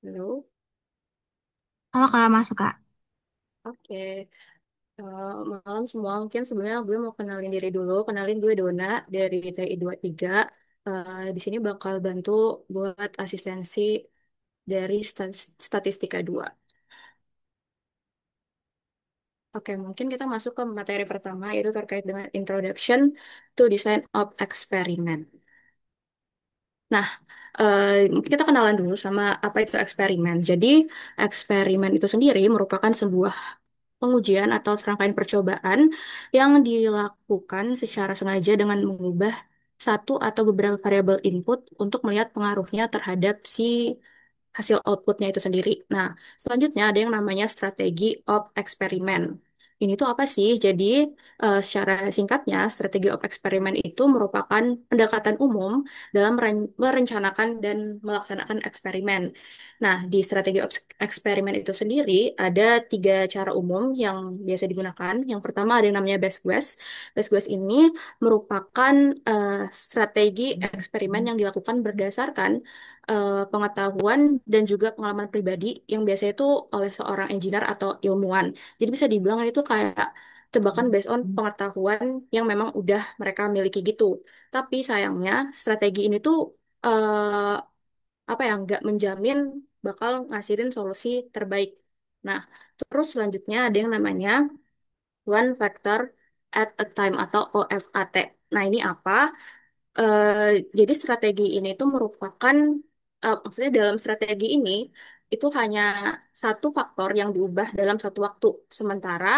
Halo, Halo Kak, masuk Kak. oke. Malam semua, mungkin sebelumnya gue mau kenalin diri dulu. Kenalin gue Dona dari TI 23. Di sini bakal bantu buat asistensi dari Statistika 2. Oke, mungkin kita masuk ke materi pertama, yaitu terkait dengan Introduction to Design of Experiment. Nah, mungkin kita kenalan dulu sama apa itu eksperimen. Jadi, eksperimen itu sendiri merupakan sebuah pengujian atau serangkaian percobaan yang dilakukan secara sengaja dengan mengubah satu atau beberapa variabel input untuk melihat pengaruhnya terhadap si hasil outputnya itu sendiri. Nah, selanjutnya ada yang namanya strategi of experiment. Ini tuh apa sih? Jadi, secara singkatnya, strategi of experiment itu merupakan pendekatan umum dalam merencanakan dan melaksanakan eksperimen. Nah, di strategi of eksperimen itu sendiri ada tiga cara umum yang biasa digunakan. Yang pertama ada yang namanya best guess. Best guess ini merupakan strategi eksperimen yang dilakukan berdasarkan pengetahuan dan juga pengalaman pribadi yang biasanya itu oleh seorang engineer atau ilmuwan. Jadi bisa dibilang itu kayak tebakan based on pengetahuan yang memang udah mereka miliki gitu. Tapi sayangnya strategi ini tuh eh, apa ya nggak menjamin bakal ngasihin solusi terbaik. Nah, terus selanjutnya ada yang namanya one factor at a time atau OFAT. Nah, ini apa? Jadi strategi ini tuh merupakan, maksudnya dalam strategi ini itu hanya satu faktor yang diubah dalam satu waktu, sementara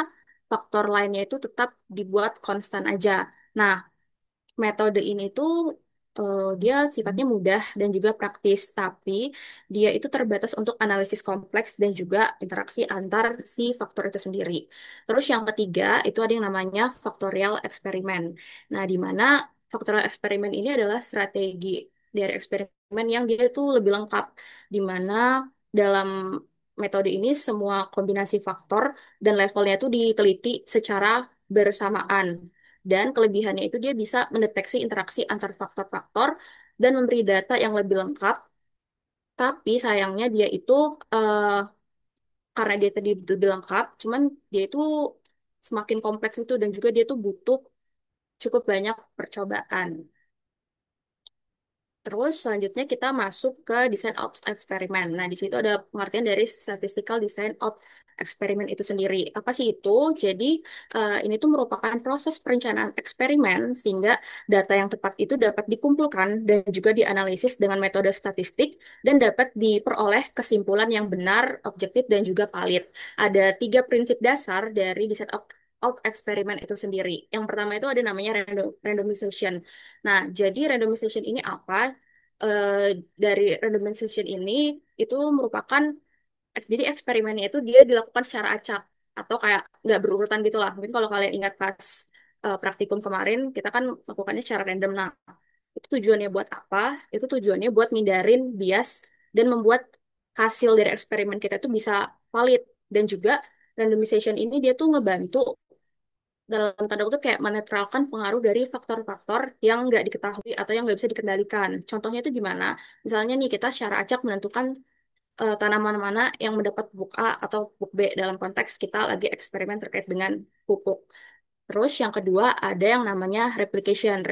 faktor lainnya itu tetap dibuat konstan aja. Nah, metode ini tuh dia sifatnya mudah dan juga praktis, tapi dia itu terbatas untuk analisis kompleks dan juga interaksi antar si faktor itu sendiri. Terus yang ketiga itu ada yang namanya faktorial eksperimen. Nah, di mana faktorial eksperimen ini adalah strategi dari eksperimen yang dia itu lebih lengkap, di mana dalam metode ini semua kombinasi faktor dan levelnya itu diteliti secara bersamaan. Dan kelebihannya itu dia bisa mendeteksi interaksi antar faktor-faktor dan memberi data yang lebih lengkap. Tapi sayangnya dia itu eh, karena dia tadi lebih lengkap, cuman dia itu semakin kompleks itu dan juga dia tuh butuh cukup banyak percobaan. Terus selanjutnya kita masuk ke design of eksperimen. Nah, di situ ada pengertian dari statistical design of eksperimen itu sendiri. Apa sih itu? Jadi, ini tuh merupakan proses perencanaan eksperimen sehingga data yang tepat itu dapat dikumpulkan dan juga dianalisis dengan metode statistik dan dapat diperoleh kesimpulan yang benar, objektif, dan juga valid. Ada tiga prinsip dasar dari design of eksperimen itu sendiri. Yang pertama itu ada namanya randomization. Nah, jadi randomization ini apa? Dari randomization ini itu merupakan jadi eksperimennya itu dia dilakukan secara acak atau kayak nggak berurutan gitu lah. Mungkin kalau kalian ingat pas praktikum kemarin kita kan melakukannya secara random. Nah, itu tujuannya buat apa? Itu tujuannya buat ngindarin bias dan membuat hasil dari eksperimen kita itu bisa valid dan juga randomization ini dia tuh ngebantu dalam tanda kutip kayak menetralkan pengaruh dari faktor-faktor yang nggak diketahui atau yang nggak bisa dikendalikan. Contohnya itu gimana? Misalnya nih kita secara acak menentukan tanaman mana yang mendapat pupuk A atau pupuk B dalam konteks kita lagi eksperimen terkait dengan pupuk. Terus yang kedua ada yang namanya replication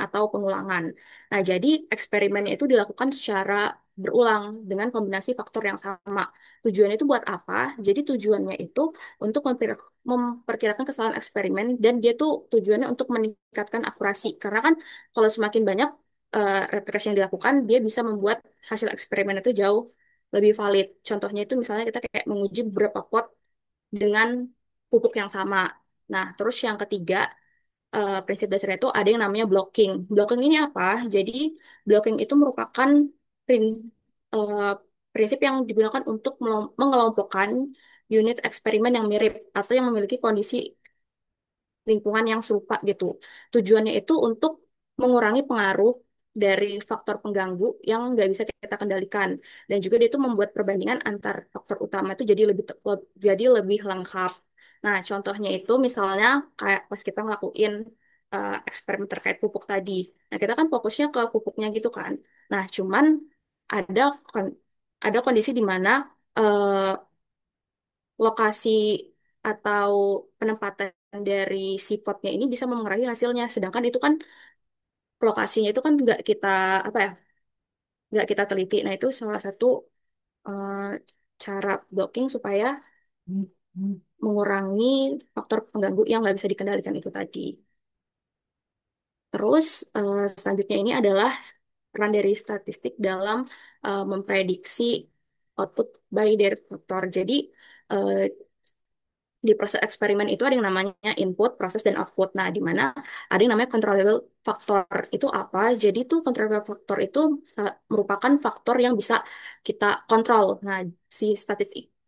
atau pengulangan. Nah, jadi eksperimennya itu dilakukan secara berulang dengan kombinasi faktor yang sama. Tujuannya itu buat apa? Jadi tujuannya itu untuk memperkirakan kesalahan eksperimen dan dia tuh tujuannya untuk meningkatkan akurasi. Karena kan kalau semakin banyak replikasi yang dilakukan, dia bisa membuat hasil eksperimen itu jauh lebih valid. Contohnya itu misalnya kita kayak menguji beberapa pot dengan pupuk yang sama. Nah, terus yang ketiga, prinsip dasarnya itu ada yang namanya blocking. Blocking ini apa? Jadi, blocking itu merupakan eh, prinsip yang digunakan untuk mengelompokkan unit eksperimen yang mirip atau yang memiliki kondisi lingkungan yang serupa gitu. Tujuannya itu untuk mengurangi pengaruh dari faktor pengganggu yang nggak bisa kita kendalikan. Dan juga dia itu membuat perbandingan antar faktor utama itu jadi jadi lebih lengkap. Nah, contohnya itu misalnya kayak pas kita ngelakuin eksperimen terkait pupuk tadi. Nah, kita kan fokusnya ke pupuknya gitu kan. Nah, cuman ada ada kondisi di mana eh, lokasi atau penempatan dari si potnya ini bisa memengaruhi hasilnya. Sedangkan itu kan lokasinya itu kan nggak kita apa ya, nggak kita teliti. Nah itu salah satu eh, cara blocking supaya mengurangi faktor pengganggu yang nggak bisa dikendalikan itu tadi. Terus selanjutnya ini adalah peran dari statistik dalam memprediksi output by their faktor. Jadi eh, di proses eksperimen itu ada yang namanya input, proses, dan output. Nah, di mana ada yang namanya controllable factor. Itu apa? Jadi tuh controllable factor itu merupakan faktor yang bisa kita kontrol. Nah, si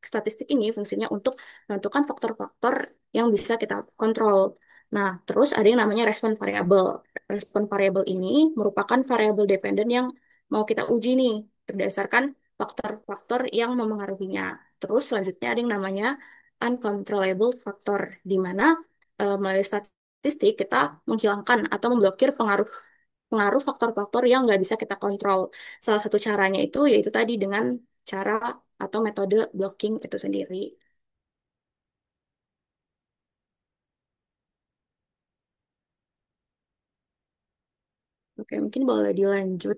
statistik ini fungsinya untuk menentukan faktor-faktor yang bisa kita kontrol. Nah, terus ada yang namanya respon variable. Respon variable ini merupakan variabel dependen yang mau kita uji nih berdasarkan faktor-faktor yang memengaruhinya. Terus selanjutnya ada yang namanya uncontrollable factor, di mana melalui statistik kita menghilangkan atau memblokir pengaruh pengaruh faktor-faktor yang nggak bisa kita kontrol. Salah satu caranya itu yaitu tadi dengan cara atau metode blocking itu sendiri. Oke, mungkin boleh dilanjut.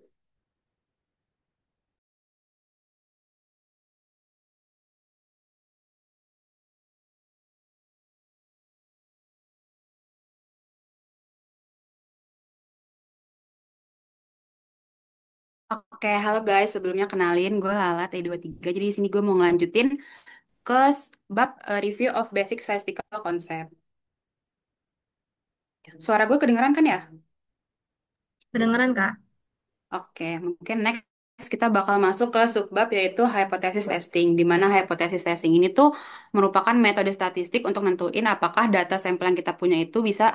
Oke, halo guys. Sebelumnya kenalin, gue Lala T23. Jadi di sini gue mau ngelanjutin ke bab review of basic statistical concept. Suara gue kedengeran kan ya? Kedengeran, Kak? Oke, mungkin next kita bakal masuk ke subbab yaitu hypothesis testing. Di mana hypothesis testing ini tuh merupakan metode statistik untuk nentuin apakah data sampel yang kita punya itu bisa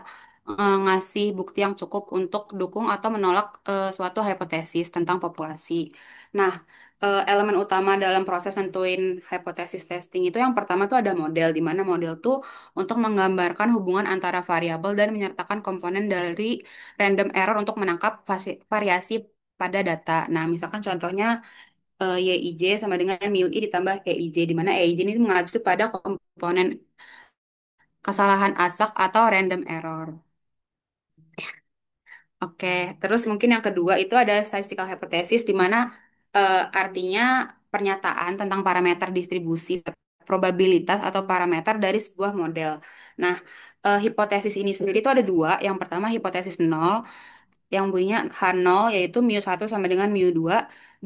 ngasih bukti yang cukup untuk dukung atau menolak suatu hipotesis tentang populasi. Nah, elemen utama dalam proses nentuin hypothesis testing itu yang pertama tuh ada model, di mana model tuh untuk menggambarkan hubungan antara variabel dan menyertakan komponen dari random error untuk menangkap variasi pada data. Nah, misalkan contohnya YIJ sama dengan mu i ditambah EIJ, di mana EIJ ini mengacu pada komponen kesalahan asak atau random error. Oke, terus mungkin yang kedua itu ada statistical hypothesis, di mana artinya pernyataan tentang parameter distribusi probabilitas atau parameter dari sebuah model. Nah, hipotesis ini sendiri itu ada dua. Yang pertama hipotesis nol, yang bunyinya H0 yaitu mu 1 sama dengan mu 2,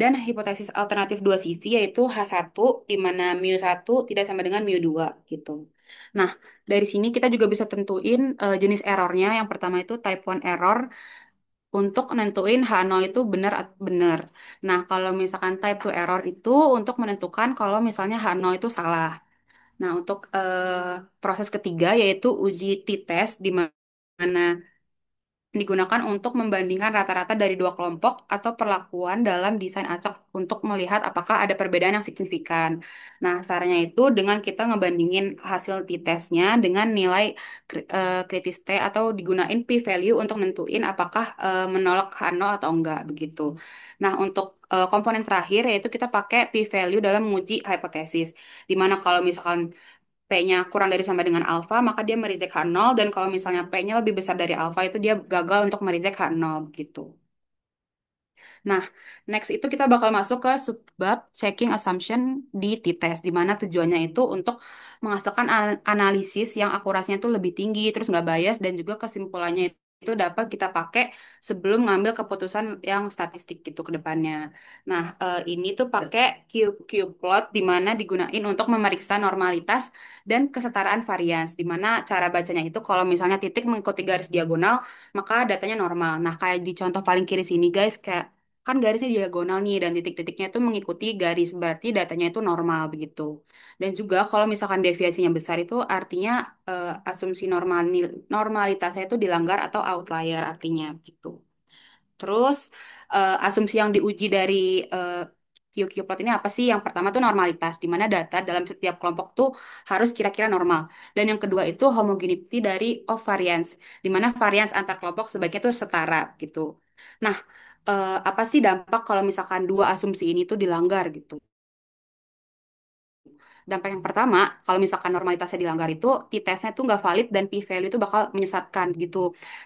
dan hipotesis alternatif dua sisi yaitu H1 di mana mu 1 tidak sama dengan mu 2 gitu. Nah, dari sini kita juga bisa tentuin jenis errornya. Yang pertama itu type 1 error untuk nentuin H0 itu benar atau benar. Nah, kalau misalkan type 2 error itu untuk menentukan kalau misalnya H0 itu salah. Nah, untuk proses ketiga yaitu uji t-test di mana digunakan untuk membandingkan rata-rata dari dua kelompok atau perlakuan dalam desain acak untuk melihat apakah ada perbedaan yang signifikan. Nah, caranya itu dengan kita ngebandingin hasil t-testnya dengan nilai kritis T atau digunain p-value untuk nentuin apakah menolak H0 atau enggak begitu. Nah, untuk komponen terakhir yaitu kita pakai p-value dalam menguji hipotesis. Dimana kalau misalkan P-nya kurang dari sama dengan alfa, maka dia mereject H0, dan kalau misalnya P-nya lebih besar dari alfa, itu dia gagal untuk mereject H0, gitu. Nah, next itu kita bakal masuk ke subbab checking assumption di t-test, di mana tujuannya itu untuk menghasilkan analisis yang akurasinya itu lebih tinggi, terus nggak bias, dan juga kesimpulannya itu dapat kita pakai sebelum ngambil keputusan yang statistik gitu ke depannya. Nah, ini tuh pakai Q plot di mana digunain untuk memeriksa normalitas dan kesetaraan varians, di mana cara bacanya itu kalau misalnya titik mengikuti garis diagonal, maka datanya normal. Nah, kayak di contoh paling kiri sini guys, kayak kan garisnya diagonal nih dan titik-titiknya itu mengikuti garis, berarti datanya itu normal begitu. Dan juga kalau misalkan deviasinya besar itu artinya asumsi normalitasnya itu dilanggar atau outlier artinya gitu. Terus asumsi yang diuji dari eh, QQ-plot ini apa sih? Yang pertama tuh normalitas, di mana data dalam setiap kelompok tuh harus kira-kira normal. Dan yang kedua itu homogeneity dari of variance, di mana variance antar kelompok sebaiknya tuh setara gitu. Nah, apa sih dampak kalau misalkan dua asumsi ini tuh dilanggar gitu? Dampak yang pertama, kalau misalkan normalitasnya dilanggar itu, t-testnya tuh nggak valid dan p-value itu bakal menyesatkan gitu.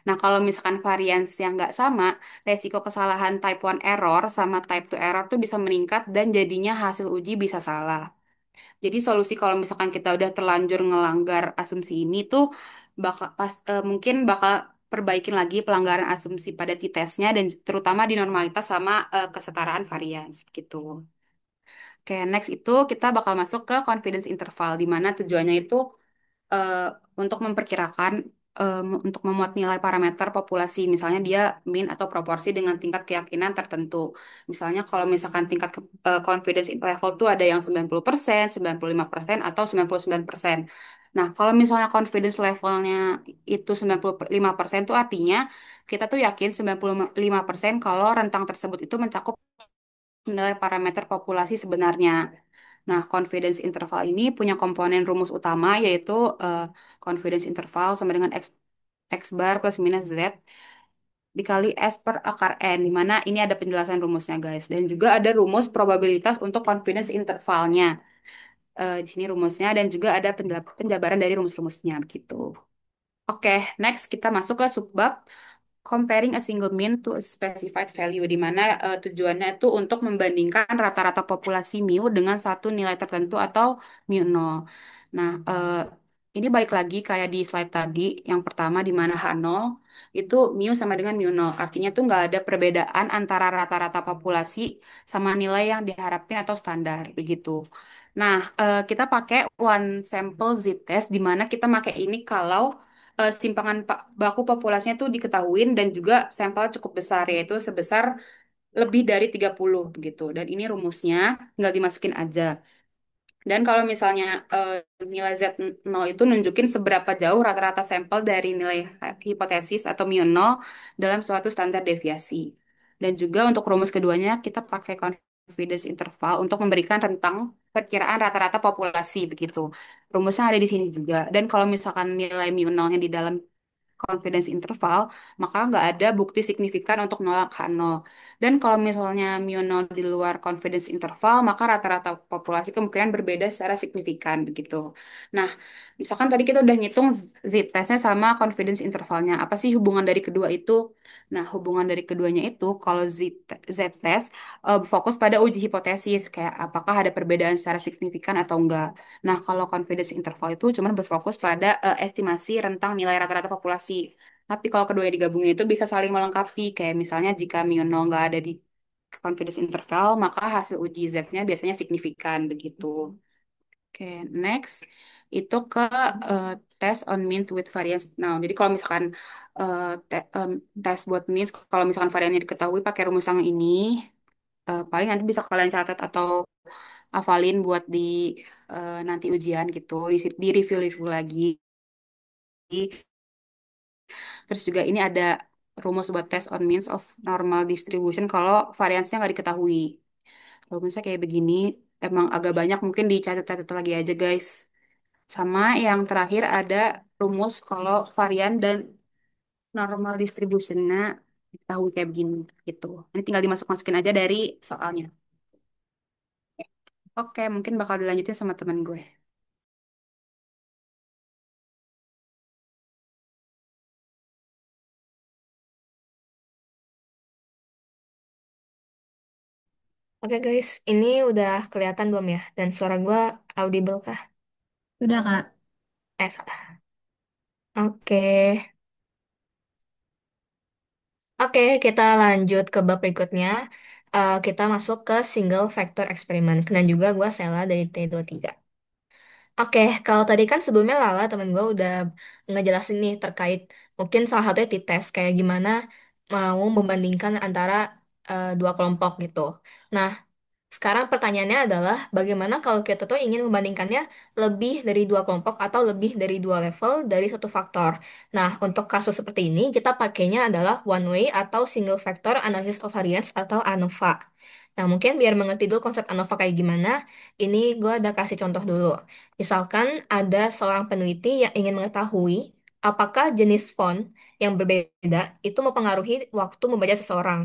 Nah, kalau misalkan varians yang nggak sama, resiko kesalahan type 1 error sama type 2 error tuh bisa meningkat dan jadinya hasil uji bisa salah. Jadi solusi kalau misalkan kita udah terlanjur ngelanggar asumsi ini tuh mungkin bakal perbaikin lagi pelanggaran asumsi pada t-testnya dan terutama di normalitas sama kesetaraan varians gitu. Oke, next itu kita bakal masuk ke confidence interval di mana tujuannya itu eh, untuk memperkirakan untuk memuat nilai parameter populasi, misalnya dia mean atau proporsi dengan tingkat keyakinan tertentu. Misalnya kalau misalkan tingkat confidence level tuh ada yang 90%, 95%, atau 99%. Nah, kalau misalnya confidence levelnya itu 95% tuh artinya kita tuh yakin 95% kalau rentang tersebut itu mencakup nilai parameter populasi sebenarnya. Nah, confidence interval ini punya komponen rumus utama yaitu eh, confidence interval sama dengan X bar plus minus Z dikali S per akar N, di mana ini ada penjelasan rumusnya guys. Dan juga ada rumus probabilitas untuk confidence intervalnya. Di sini rumusnya dan juga ada penjabaran dari rumus-rumusnya begitu. Oke, next kita masuk ke subbab comparing a single mean to a specified value, di mana tujuannya itu untuk membandingkan rata-rata populasi mu dengan satu nilai tertentu atau mu nol. Nah, ini balik lagi kayak di slide tadi, yang pertama di mana H0 itu mu sama dengan mu nol. Artinya tuh nggak ada perbedaan antara rata-rata populasi sama nilai yang diharapin atau standar, begitu. Nah, kita pakai one sample z-test, di mana kita pakai ini kalau simpangan baku populasinya itu diketahuin dan juga sampel cukup besar yaitu sebesar lebih dari 30 begitu. Dan ini rumusnya tinggal dimasukin aja. Dan kalau misalnya nilai Z0 itu nunjukin seberapa jauh rata-rata sampel dari nilai hipotesis atau mu nol dalam suatu standar deviasi. Dan juga untuk rumus keduanya kita pakai confidence interval untuk memberikan rentang perkiraan rata-rata populasi begitu. Rumusnya ada di sini juga. Dan kalau misalkan nilai mu nolnya di dalam confidence interval, maka nggak ada bukti signifikan untuk nolak H0. Dan kalau misalnya mu nol di luar confidence interval, maka rata-rata populasi kemungkinan berbeda secara signifikan begitu. Nah, misalkan tadi kita udah ngitung z-testnya sama confidence intervalnya. Apa sih hubungan dari kedua itu? Nah, hubungan dari keduanya itu, kalau z-test fokus pada uji hipotesis, kayak apakah ada perbedaan secara signifikan atau enggak. Nah, kalau confidence interval itu cuma berfokus pada estimasi rentang nilai rata-rata populasi. Tapi kalau keduanya digabungin itu bisa saling melengkapi. Kayak misalnya jika mu nol nggak ada di confidence interval, maka hasil uji Z-nya biasanya signifikan begitu. Oke, next itu ke eh, test on means with variance. Nah, jadi kalau misalkan tes buat means, kalau misalkan variannya diketahui pakai rumus yang ini, paling nanti bisa kalian catat atau hafalin buat di nanti ujian gitu, di review-review lagi. Terus juga ini ada rumus buat test on means of normal distribution kalau variansnya nggak diketahui. Rumusnya kayak begini, emang agak banyak mungkin dicatat-catat lagi aja guys. Sama yang terakhir ada rumus kalau varian dan normal distributionnya diketahui kayak begini gitu. Ini tinggal dimasuk-masukin aja dari soalnya. Oke, mungkin bakal dilanjutin sama teman gue. Oke guys, ini udah kelihatan belum ya? Dan suara gue audible kah? Udah, Kak. Salah. Oke. Oke, kita lanjut ke bab berikutnya. Kita masuk ke single factor eksperimen. Dan juga gue Sela dari T23. Oke, kalau tadi kan sebelumnya Lala temen gue udah ngejelasin nih terkait mungkin salah satunya T-test kayak gimana mau membandingkan antara dua kelompok gitu. Nah, sekarang pertanyaannya adalah bagaimana kalau kita tuh ingin membandingkannya lebih dari dua kelompok atau lebih dari dua level dari satu faktor. Nah, untuk kasus seperti ini kita pakainya adalah one way atau single factor analysis of variance atau ANOVA. Nah, mungkin biar mengerti dulu konsep ANOVA kayak gimana, ini gue ada kasih contoh dulu. Misalkan ada seorang peneliti yang ingin mengetahui apakah jenis font yang berbeda itu mempengaruhi waktu membaca seseorang.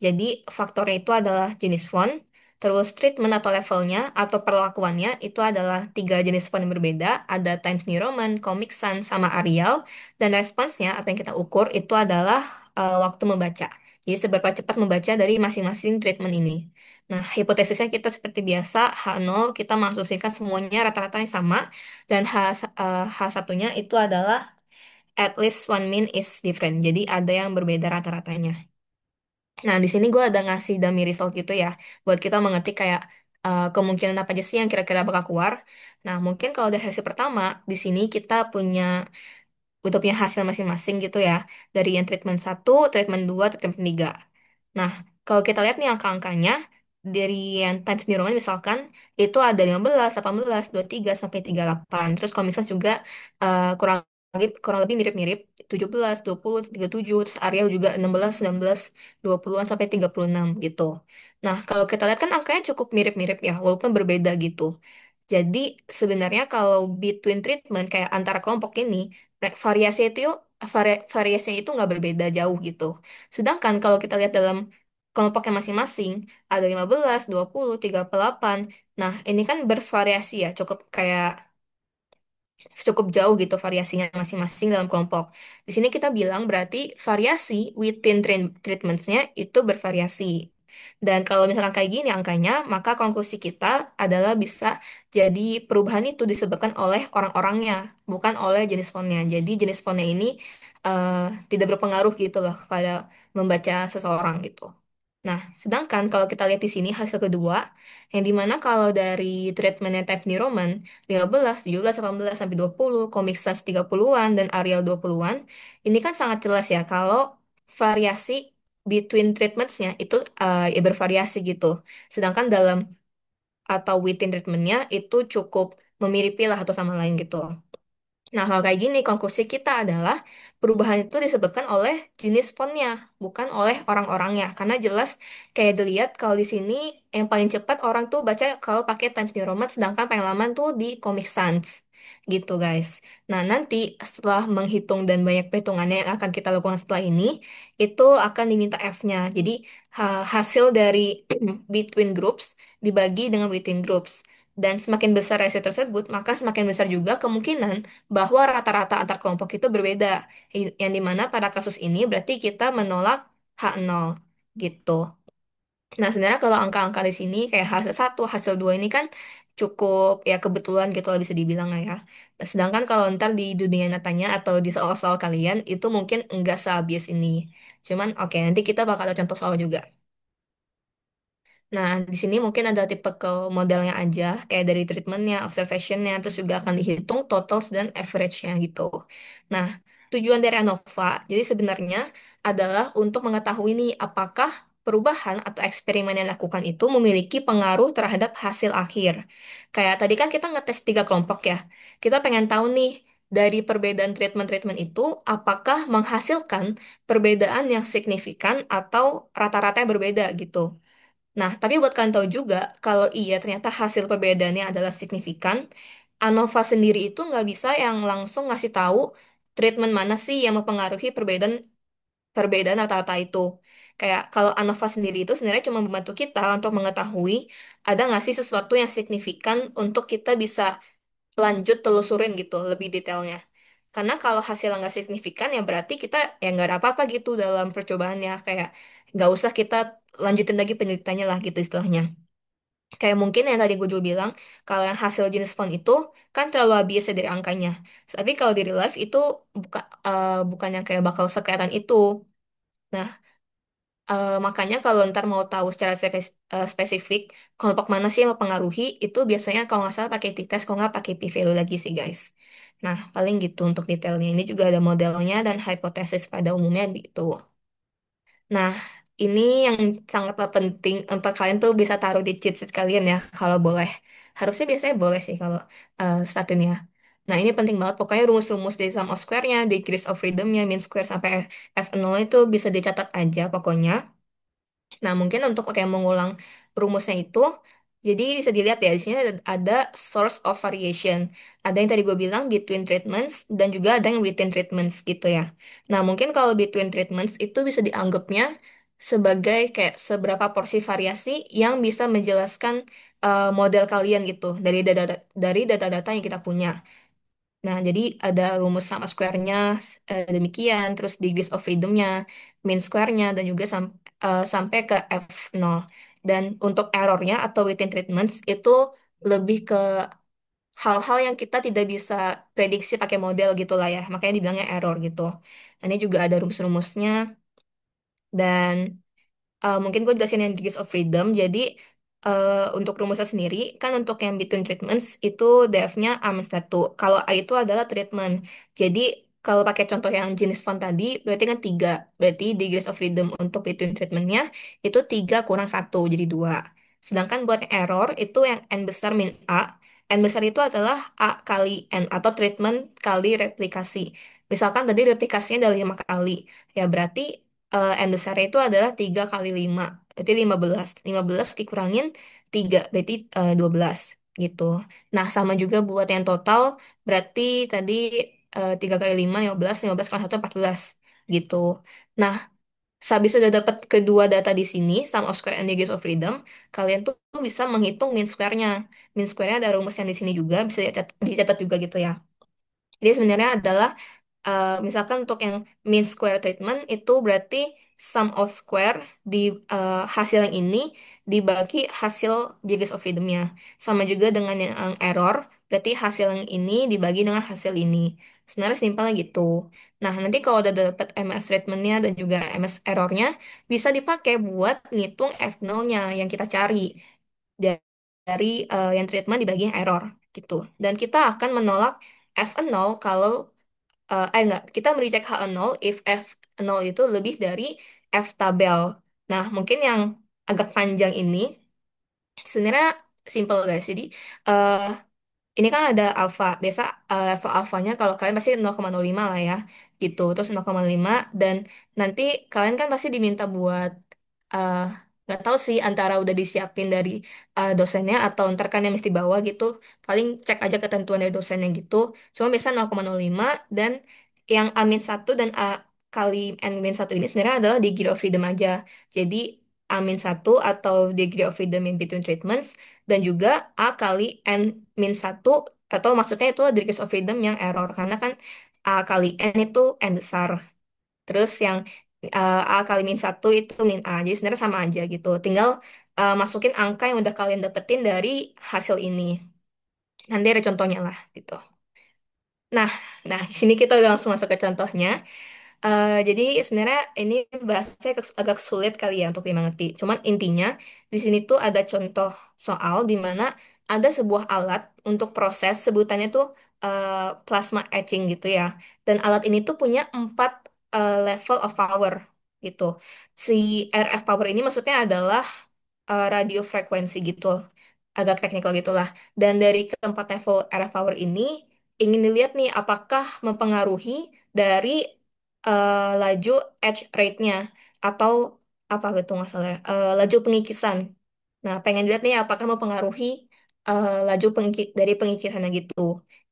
Jadi, faktornya itu adalah jenis font, Terus treatment atau levelnya atau perlakuannya itu adalah tiga jenis respon yang berbeda, ada Times New Roman, Comic Sans, sama Arial, dan responsnya atau yang kita ukur itu adalah waktu membaca. Jadi seberapa cepat membaca dari masing-masing treatment ini. Nah, hipotesisnya kita seperti biasa, H0 kita mengasumsikan semuanya rata-ratanya sama, dan H1-nya itu adalah at least one mean is different. Jadi ada yang berbeda rata-ratanya. Nah, di sini gue ada ngasih dummy result gitu ya, buat kita mengerti kayak kemungkinan apa aja sih yang kira-kira bakal keluar. Nah, mungkin kalau dari hasil pertama, di sini kita udah punya hasil masing-masing gitu ya, dari yang treatment satu, treatment 2, treatment 3. Nah, kalau kita lihat nih angka-angkanya, dari yang Times New Roman misalkan, itu ada 15, 18, 23, sampai 38. Terus Comic Sans juga kurang lebih mirip-mirip, 17, 20, 37, terus Arial juga 16, 19, 20-an sampai 36 gitu. Nah, kalau kita lihat kan angkanya cukup mirip-mirip ya, walaupun berbeda gitu. Jadi sebenarnya kalau between treatment kayak antara kelompok ini, variasi itu variasinya itu nggak berbeda jauh gitu. Sedangkan kalau kita lihat dalam kelompoknya masing-masing, ada 15, 20, 38. Nah, ini kan bervariasi ya, cukup jauh gitu variasinya masing-masing dalam kelompok. Di sini kita bilang berarti variasi within treatments-nya itu bervariasi. Dan kalau misalkan kayak gini angkanya, maka konklusi kita adalah bisa jadi perubahan itu disebabkan oleh orang-orangnya, bukan oleh jenis fontnya. Jadi jenis fontnya ini tidak berpengaruh gitu loh kepada membaca seseorang gitu. Nah, sedangkan kalau kita lihat di sini hasil kedua, yang dimana kalau dari treatmentnya Times New Roman, 15, 17, 18, sampai 20, Comic Sans 30-an, dan Arial 20-an, ini kan sangat jelas ya kalau variasi between treatments-nya itu ya bervariasi gitu. Sedangkan dalam atau within treatment-nya itu cukup memiripi lah atau sama lain gitu. Nah, kalau kayak gini, konklusi kita adalah perubahan itu disebabkan oleh jenis fontnya, bukan oleh orang-orangnya. Karena jelas kayak dilihat kalau di sini yang paling cepat orang tuh baca kalau pakai Times New Roman, sedangkan paling lama tuh di Comic Sans. Gitu, guys. Nah, nanti setelah menghitung dan banyak perhitungannya yang akan kita lakukan setelah ini, itu akan diminta F-nya. Jadi, hasil dari between groups dibagi dengan within groups. Dan semakin besar rasio tersebut, maka semakin besar juga kemungkinan bahwa rata-rata antar kelompok itu berbeda. Yang dimana pada kasus ini berarti kita menolak H0 gitu. Nah, sebenarnya kalau angka-angka di sini kayak hasil satu, hasil dua ini kan cukup ya kebetulan gitu lah bisa dibilang lah ya. Nah, sedangkan kalau ntar di dunia nyatanya atau di soal-soal kalian itu mungkin enggak sehabis ini. Cuman oke, nanti kita bakal ada contoh soal juga. Nah, di sini mungkin ada tipe ke modelnya aja, kayak dari treatmentnya, observationnya, terus juga akan dihitung totals dan average-nya gitu. Nah, tujuan dari ANOVA, jadi sebenarnya adalah untuk mengetahui nih apakah perubahan atau eksperimen yang dilakukan itu memiliki pengaruh terhadap hasil akhir. Kayak tadi kan kita ngetes tiga kelompok ya. Kita pengen tahu nih, dari perbedaan treatment-treatment itu, apakah menghasilkan perbedaan yang signifikan atau rata-rata yang berbeda gitu. Nah, tapi buat kalian tahu juga, kalau iya ternyata hasil perbedaannya adalah signifikan, ANOVA sendiri itu nggak bisa yang langsung ngasih tahu treatment mana sih yang mempengaruhi perbedaan perbedaan rata-rata itu. Kayak kalau ANOVA sendiri itu sebenarnya cuma membantu kita untuk mengetahui ada nggak sih sesuatu yang signifikan untuk kita bisa lanjut telusurin gitu lebih detailnya. Karena kalau hasilnya nggak signifikan ya berarti kita ya nggak ada apa-apa gitu dalam percobaannya. Kayak nggak usah kita lanjutin lagi penelitiannya lah gitu istilahnya. Kayak mungkin yang tadi gue juga bilang, kalau yang hasil jenis font itu kan terlalu biasa dari angkanya. Tapi kalau di real life itu bukan yang kayak bakal sekelihatan itu. Nah, makanya kalau ntar mau tahu secara spesifik kelompok mana sih yang mempengaruhi, itu biasanya kalau nggak salah pakai t-test, kalau nggak pakai p-value lagi sih guys. Nah, paling gitu untuk detailnya. Ini juga ada modelnya dan hipotesis pada umumnya gitu. Nah, ini yang sangatlah penting untuk kalian tuh bisa taruh di cheat sheet kalian ya, kalau boleh. Harusnya biasanya boleh sih kalau statin ya. Nah, ini penting banget. Pokoknya rumus-rumus dari sum of square-nya, decrease of freedom-nya, mean square sampai F0 itu bisa dicatat aja pokoknya. Nah, mungkin untuk kayak mengulang rumusnya itu, jadi bisa dilihat ya, di sini ada source of variation. Ada yang tadi gue bilang between treatments, dan juga ada yang within treatments gitu ya. Nah, mungkin kalau between treatments itu bisa dianggapnya sebagai kayak seberapa porsi variasi yang bisa menjelaskan model kalian gitu dari data-data yang kita punya. Nah, jadi ada rumus sama square-nya demikian, terus degrees of freedom-nya, mean square-nya, dan juga sampai ke F0. Dan untuk error-nya atau within treatments itu lebih ke hal-hal yang kita tidak bisa prediksi pakai model gitu lah ya. Makanya dibilangnya error gitu. Nah, ini juga ada rumus-rumusnya. Dan mungkin gue jelasin yang degrees of freedom. Jadi untuk rumusnya sendiri, kan untuk yang between treatments itu DF-nya A-1. Kalau A itu adalah treatment. Jadi kalau pakai contoh yang jenis font tadi, berarti kan 3. Berarti degrees of freedom untuk between treatmentnya itu 3 kurang 1, jadi 2. Sedangkan buat yang error, itu yang N besar min A. N besar itu adalah A kali N atau treatment kali replikasi. Misalkan tadi replikasinya adalah 5 kali. Ya berarti N besarnya itu adalah 3 kali 5. Berarti 15. 15 dikurangin 3. Berarti 12. Gitu. Nah, sama juga buat yang total. Berarti tadi 3 kali 5, 15. 15 kali 1, 14. Gitu. Nah, sehabis sudah dapat kedua data di sini, sum of square and degrees of freedom, kalian tuh bisa menghitung mean square-nya. Mean square-nya ada rumus yang di sini juga, bisa dicatat juga gitu ya. Jadi sebenarnya adalah misalkan untuk yang mean square treatment itu berarti sum of square di hasil yang ini dibagi hasil degrees of freedom-nya. Sama juga dengan yang error, berarti hasil yang ini dibagi dengan hasil ini. Sebenarnya simpelnya gitu. Nah, nanti kalau udah dapat MS treatment-nya dan juga MS error-nya, bisa dipakai buat ngitung F0-nya yang kita cari dari yang treatment dibagi yang error gitu. Dan kita akan menolak F0 kalau enggak, kita merecek H0 if F0 itu lebih dari F tabel. Nah, mungkin yang agak panjang ini sebenarnya simple guys. Jadi, eh, ini kan ada alfa. Biasa level alfanya kalau kalian pasti 0,05 lah ya. Gitu. Terus 0,5 dan nanti kalian kan pasti diminta buat eh, nggak tahu sih antara udah disiapin dari dosennya atau ntar kan yang mesti bawa gitu. Paling cek aja ketentuan dari dosennya gitu. Cuma biasa 0,05 dan yang A-1 dan A kali N-1 ini sebenarnya adalah degree of freedom aja. Jadi A-1 atau degree of freedom in between treatments dan juga A kali N-1 atau maksudnya itu degrees of freedom yang error karena kan A kali N itu N besar. Terus yang A kali min satu itu min A. Jadi sebenarnya sama aja gitu. Tinggal masukin angka yang udah kalian dapetin dari hasil ini. Nanti ada contohnya lah gitu. Nah, nah, di sini kita udah langsung masuk ke contohnya. Jadi sebenarnya ini bahasanya agak sulit kali ya untuk dimengerti. Cuman intinya di sini tuh ada contoh soal di mana ada sebuah alat untuk proses sebutannya tuh plasma etching gitu ya. Dan alat ini tuh punya 4 level of power gitu. Si RF power ini maksudnya adalah radio frekuensi gitu, agak teknikal gitulah. Dan dari keempat level RF power ini ingin dilihat nih apakah mempengaruhi dari laju edge rate-nya atau apa gitu nggak salah ya, laju pengikisan. Nah, pengen dilihat nih apakah mempengaruhi laju dari pengikisannya gitu.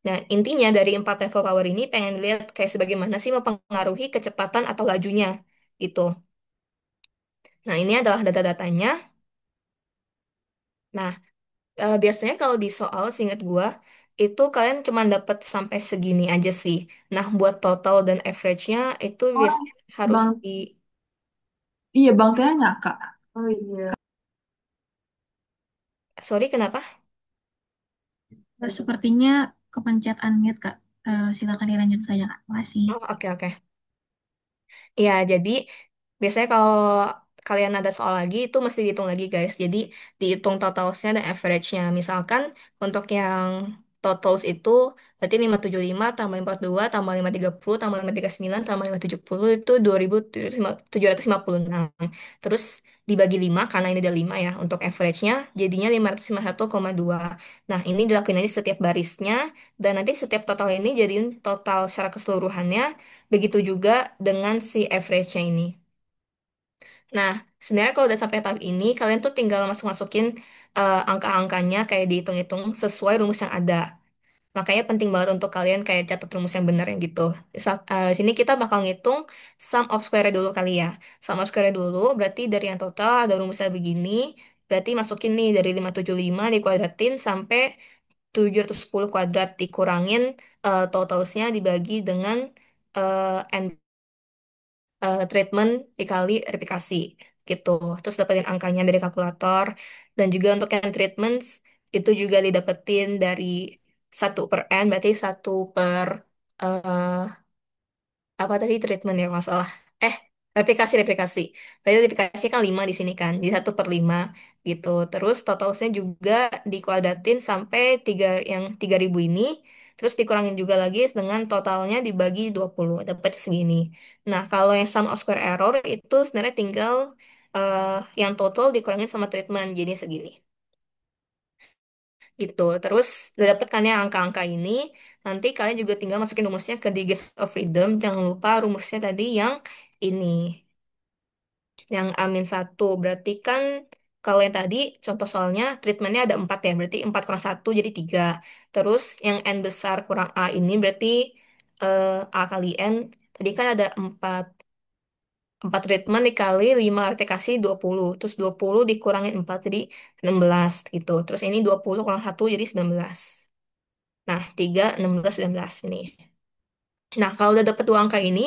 Nah, intinya dari empat level power ini pengen lihat kayak sebagaimana sih mempengaruhi kecepatan atau lajunya gitu. Nah, ini adalah data-datanya. Nah, biasanya kalau di soal, seingat gua, itu kalian cuma dapat sampai segini aja sih. Nah, buat total dan average-nya itu Oh, biasanya harus bang, di... iya bang Tanya kak. Oh iya. Sorry, kenapa? Sepertinya kepencet unmute, Kak. Silakan dilanjut saja, Kak. Makasih. Oh, oke, oke. Ya, jadi biasanya kalau kalian ada soal lagi, itu mesti dihitung lagi, guys. Jadi dihitung totalsnya dan average-nya. Misalkan untuk yang totals itu berarti 575 tambah 42 tambah 530 tambah 539 tambah 570 itu 2756. Terus dibagi 5 karena ini ada 5 ya untuk average-nya jadinya 551,2. Nah, ini dilakuin aja setiap barisnya dan nanti setiap total ini jadiin total secara keseluruhannya. Begitu juga dengan si average-nya ini. Nah, sebenarnya kalau udah sampai tahap ini, kalian tuh tinggal masuk-masukin angka-angkanya kayak dihitung-hitung sesuai rumus yang ada. Makanya penting banget untuk kalian kayak catat rumus yang benar yang gitu. Sini kita bakal ngitung sum of square dulu kali ya. Sum of square dulu berarti dari yang total ada rumusnya begini. Berarti masukin nih dari 575 dikuadratin sampai 710 kuadrat dikurangin totalsnya dibagi dengan n treatment dikali replikasi gitu. Terus dapetin angkanya dari kalkulator. Dan juga untuk yang treatments itu juga didapetin dari 1/n, berarti 1/apa tadi treatment ya masalah. Eh, replikasi. Berarti replikasi kan 5 di sini kan. Jadi 1/5 gitu. Terus totalnya juga dikuadratin sampai 3.000 ini. Terus dikurangin juga lagi dengan totalnya dibagi 20. Dapat segini. Nah, kalau yang sum of square error itu sebenarnya tinggal yang total dikurangin sama treatment. Jadi segini gitu. Terus udah dapet kan ya angka-angka ini. Nanti kalian juga tinggal masukin rumusnya ke degrees of freedom. Jangan lupa rumusnya tadi yang ini, yang amin satu. Berarti kan kalau yang tadi contoh soalnya treatmentnya ada 4 ya. Berarti 4 kurang satu jadi 3. Terus yang N besar kurang A ini berarti A kali N. Tadi kan ada 4 treatment dikali 5 aplikasi 20. Terus 20 dikurangin 4 jadi 16 gitu. Terus ini 20 kurang satu jadi 19. Nah, 3, 16, 19 ini. Nah, kalau udah dapet dua angka ini,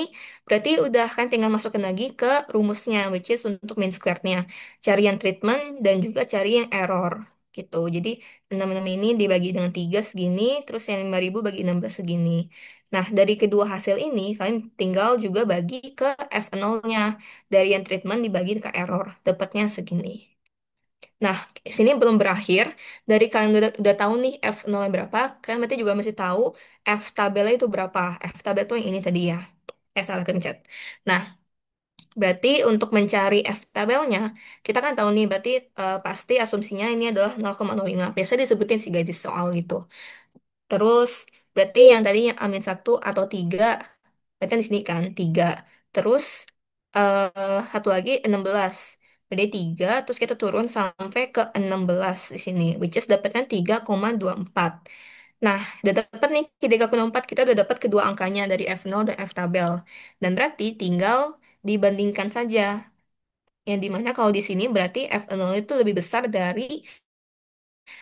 berarti udah kan tinggal masukin lagi ke rumusnya, which is untuk mean squared-nya. Cari yang treatment dan juga cari yang error. Gitu. Jadi, 66 ini dibagi dengan 3 segini, terus yang 5.000 bagi 16 segini. Nah, dari kedua hasil ini, kalian tinggal juga bagi ke F0-nya. Dari yang treatment dibagi ke error. Dapatnya segini. Nah, sini belum berakhir. Dari kalian udah tahu nih F0 berapa, kalian berarti juga masih tahu F tabelnya itu berapa. F tabel itu yang ini tadi ya. Salah kencet. Nah, berarti untuk mencari F tabelnya, kita kan tahu nih, berarti pasti asumsinya ini adalah 0,05. Biasa disebutin sih guys di soal gitu. Terus, berarti yang tadinya amin satu atau 3, berarti kan di sini kan 3. Terus, satu lagi 16. Berarti 3, terus kita turun sampai ke 16 di sini. Which is dapatnya 3,24. Nah, udah dapat nih 3,24. Kita udah dapat kedua angkanya dari F0 dan F tabel. Dan berarti tinggal dibandingkan saja. Yang dimana kalau di sini berarti F0 itu lebih besar dari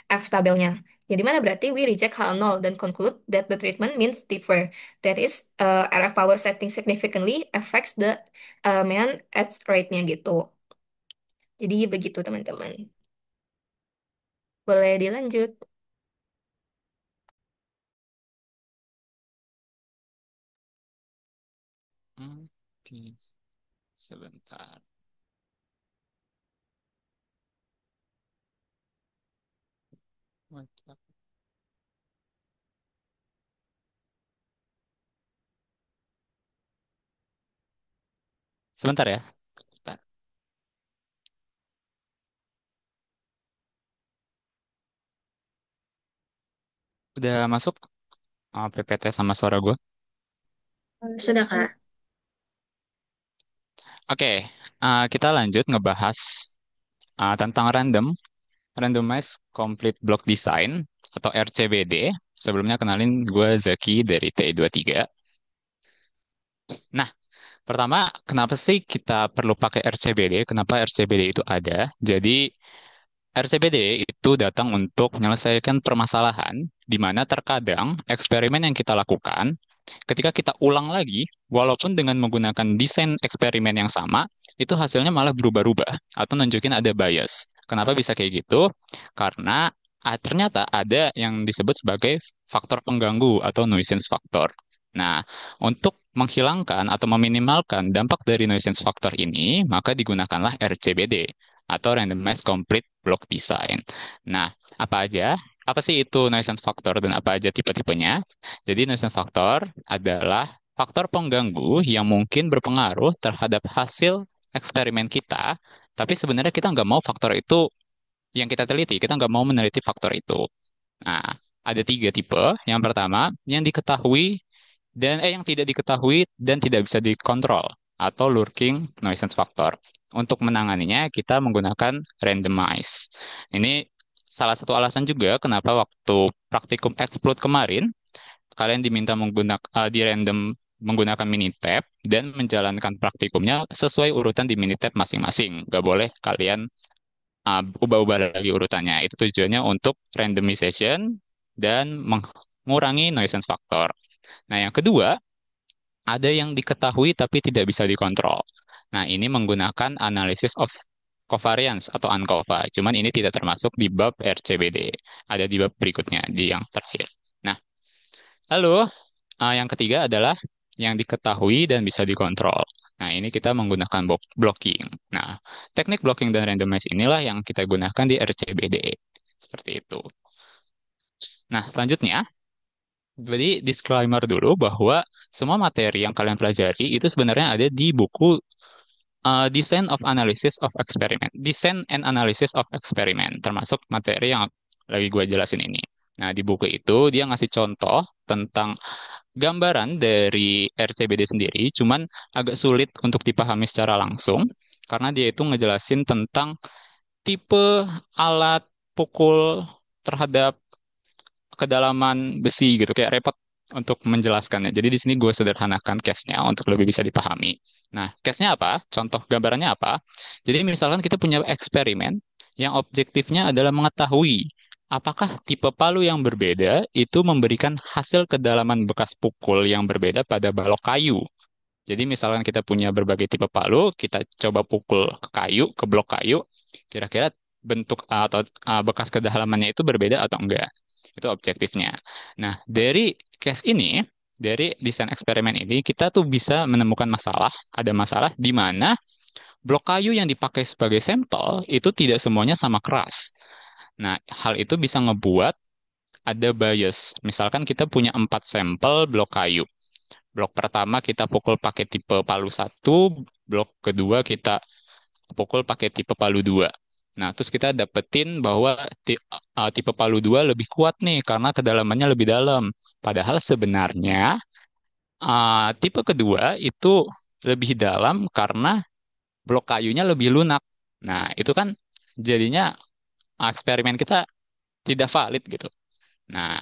F tabelnya. Yang dimana berarti we reject hal nol dan conclude that the treatment means differ. That is, RF power setting significantly affects the mean edge rate-nya gitu. Jadi begitu teman-teman. Boleh dilanjut. Oke, sebentar. Mantap. Sebentar ya. Bentar. Udah masuk PPT sama suara gue? Sudah, Kak. Oke, kita lanjut ngebahas tentang Randomized Complete Block Design atau RCBD. Sebelumnya kenalin gue Zaki dari TI23. Nah, pertama, kenapa sih kita perlu pakai RCBD? Kenapa RCBD itu ada? Jadi, RCBD itu datang untuk menyelesaikan permasalahan di mana terkadang eksperimen yang kita lakukan, ketika kita ulang lagi, walaupun dengan menggunakan desain eksperimen yang sama, itu hasilnya malah berubah-ubah atau nunjukin ada bias. Kenapa bisa kayak gitu? Karena ternyata ada yang disebut sebagai faktor pengganggu atau nuisance factor. Nah, untuk menghilangkan atau meminimalkan dampak dari nuisance factor ini, maka digunakanlah RCBD atau Randomized Complete Block Design. Nah, apa aja? Apa sih itu nuisance factor dan apa aja tipe-tipenya? Jadi nuisance factor adalah faktor pengganggu yang mungkin berpengaruh terhadap hasil eksperimen kita, tapi sebenarnya kita nggak mau faktor itu yang kita teliti, kita nggak mau meneliti faktor itu. Nah, ada tiga tipe. Yang pertama, yang diketahui yang tidak diketahui dan tidak bisa dikontrol atau lurking nuisance factor. Untuk menanganinya, kita menggunakan randomize. Ini salah satu alasan juga kenapa waktu praktikum explode kemarin, kalian diminta di random menggunakan Minitab dan menjalankan praktikumnya sesuai urutan di Minitab masing-masing. Nggak boleh kalian ubah-ubah lagi urutannya. Itu tujuannya untuk randomization dan mengurangi nuisance factor. Nah, yang kedua, ada yang diketahui tapi tidak bisa dikontrol. Nah, ini menggunakan analysis of covariance atau uncova. Cuman ini tidak termasuk di bab RCBD. Ada di bab berikutnya, di yang terakhir. Nah, lalu yang ketiga adalah yang diketahui dan bisa dikontrol. Nah, ini kita menggunakan blocking. Nah, teknik blocking dan randomize inilah yang kita gunakan di RCBD. Seperti itu. Nah, selanjutnya, jadi disclaimer dulu bahwa semua materi yang kalian pelajari itu sebenarnya ada di buku Design of Analysis of Experiment. Design and Analysis of Experiment, termasuk materi yang lagi gue jelasin ini. Nah, di buku itu dia ngasih contoh tentang gambaran dari RCBD sendiri, cuman agak sulit untuk dipahami secara langsung, karena dia itu ngejelasin tentang tipe alat pukul terhadap kedalaman besi gitu, kayak repot untuk menjelaskannya. Jadi di sini gue sederhanakan case-nya untuk lebih bisa dipahami. Nah, case-nya apa? Contoh gambarannya apa? Jadi misalkan kita punya eksperimen yang objektifnya adalah mengetahui apakah tipe palu yang berbeda itu memberikan hasil kedalaman bekas pukul yang berbeda pada balok kayu. Jadi misalkan kita punya berbagai tipe palu, kita coba pukul ke kayu, ke blok kayu, kira-kira bentuk atau bekas kedalamannya itu berbeda atau enggak. Itu objektifnya. Nah, dari case ini, dari desain eksperimen ini, kita tuh bisa menemukan masalah, ada masalah di mana blok kayu yang dipakai sebagai sampel itu tidak semuanya sama keras. Nah, hal itu bisa ngebuat ada bias. Misalkan kita punya 4 sampel blok kayu. Blok pertama kita pukul pakai tipe palu satu, blok kedua kita pukul pakai tipe palu 2. Nah, terus kita dapetin bahwa tipe palu 2 lebih kuat nih karena kedalamannya lebih dalam. Padahal sebenarnya tipe kedua itu lebih dalam karena blok kayunya lebih lunak. Nah, itu kan jadinya eksperimen kita tidak valid gitu. Nah,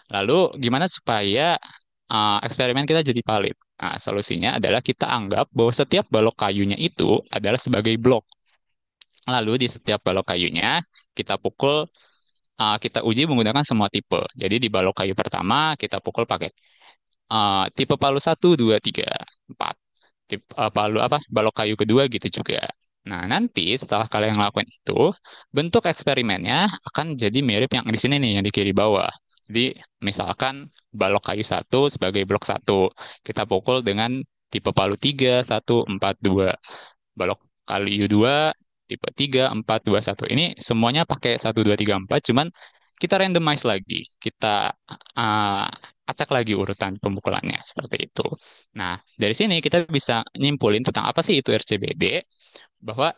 lalu gimana supaya eksperimen kita jadi valid? Nah, solusinya adalah kita anggap bahwa setiap balok kayunya itu adalah sebagai blok. Lalu di setiap balok kayunya kita pukul, kita uji menggunakan semua tipe. Jadi di balok kayu pertama kita pukul pakai tipe palu satu, 2, 3, 4. Tipe palu apa? Balok kayu kedua gitu juga. Nah, nanti setelah kalian ngelakuin itu, bentuk eksperimennya akan jadi mirip yang di sini nih, yang di kiri bawah. Jadi, misalkan balok kayu satu sebagai blok satu, kita pukul dengan tipe palu 3, 1, 4, 2. Balok kayu 2, tipe 3, 4, 2, 1. Ini semuanya pakai 1, 2, 3, 4, cuman kita randomize lagi. Kita uh, acak lagi urutan pemukulannya, seperti itu. Nah, dari sini kita bisa nyimpulin tentang apa sih itu RCBD, bahwa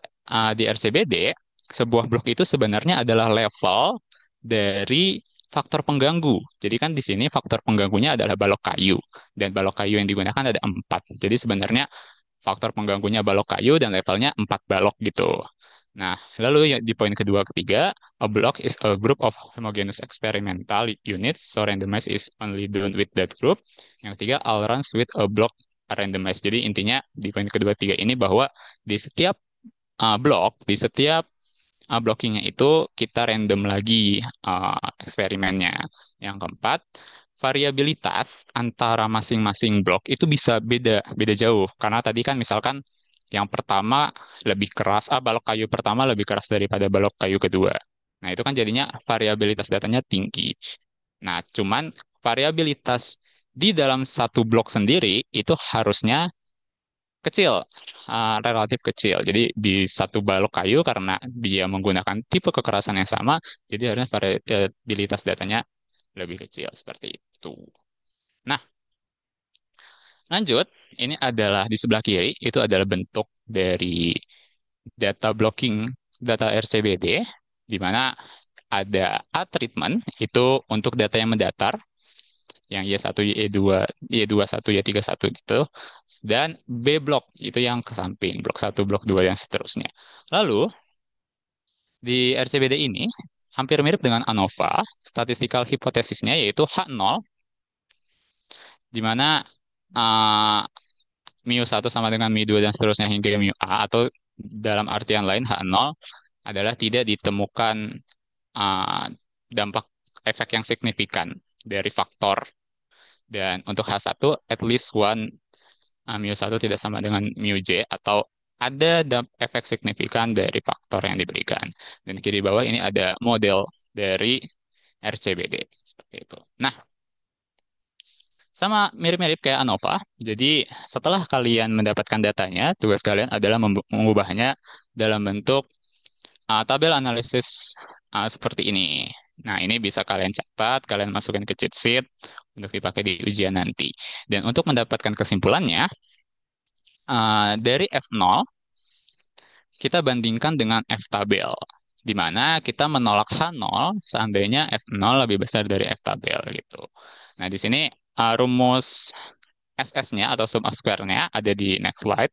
di RCBD, sebuah blok itu sebenarnya adalah level dari faktor pengganggu. Jadi kan di sini faktor pengganggunya adalah balok kayu, dan balok kayu yang digunakan ada 4. Jadi sebenarnya faktor pengganggunya balok kayu dan levelnya 4 balok gitu. Nah, lalu di poin kedua ketiga, a block is a group of homogeneous experimental units, so randomize is only done with that group. Yang ketiga, all runs with a block are randomized. Jadi intinya di poin kedua tiga ini bahwa di setiap blok, di setiap blockingnya itu kita random lagi eksperimennya. Yang keempat, variabilitas antara masing-masing blok itu bisa beda beda jauh. Karena tadi kan misalkan yang pertama lebih keras, balok kayu pertama lebih keras daripada balok kayu kedua. Nah, itu kan jadinya variabilitas datanya tinggi. Nah, cuman variabilitas di dalam satu blok sendiri itu harusnya kecil, relatif kecil. Jadi di satu balok kayu karena dia menggunakan tipe kekerasan yang sama, jadi harusnya variabilitas datanya lebih kecil seperti itu. Nah, lanjut, ini adalah di sebelah kiri, itu adalah bentuk dari data blocking data RCBD, di mana ada A treatment, itu untuk data yang mendatar, yang Y1, Y2, Y21, Y31 gitu. Dan B block, itu yang ke samping, blok 1, blok 2, dan seterusnya. Lalu, di RCBD ini, hampir mirip dengan ANOVA, statistical hypothesisnya yaitu H0 di mana uh, mu 1 sama dengan mu 2 dan seterusnya hingga mu A, atau dalam artian lain H0 adalah tidak ditemukan uh, dampak efek yang signifikan dari faktor. Dan untuk H1, at least one mu 1 tidak sama dengan mu J, atau ada efek signifikan dari faktor yang diberikan. Dan kiri bawah ini ada model dari RCBD. Seperti itu. Nah, sama mirip-mirip kayak ANOVA. Jadi setelah kalian mendapatkan datanya, tugas kalian adalah mengubahnya dalam bentuk tabel analisis seperti ini. Nah, ini bisa kalian catat, kalian masukin ke cheat sheet untuk dipakai di ujian nanti. Dan untuk mendapatkan kesimpulannya, dari F0, kita bandingkan dengan F-tabel, di mana kita menolak H0 seandainya F0 lebih besar dari F-tabel gitu. Nah, di sini rumus SS-nya atau sum of square-nya ada di next slide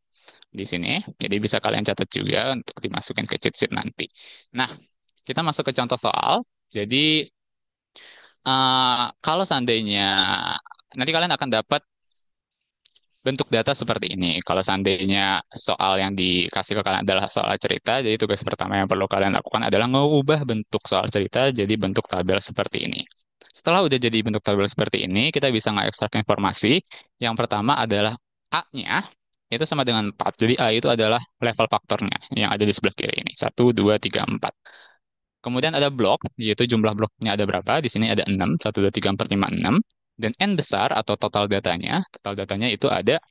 di sini. Jadi bisa kalian catat juga untuk dimasukin ke cheat sheet nanti. Nah, kita masuk ke contoh soal. Jadi kalau seandainya nanti kalian akan dapat bentuk data seperti ini. Kalau seandainya soal yang dikasih ke kalian adalah soal cerita, jadi tugas pertama yang perlu kalian lakukan adalah mengubah bentuk soal cerita jadi bentuk tabel seperti ini. Setelah udah jadi bentuk tabel seperti ini, kita bisa ngekstrak informasi. Yang pertama adalah A-nya, itu sama dengan 4. Jadi A itu adalah level faktornya yang ada di sebelah kiri ini. 1, 2, 3, 4. Kemudian ada blok, yaitu jumlah bloknya ada berapa. Di sini ada 6, 1, 2, 3, 4, 5, 6. Dan N besar atau total datanya itu ada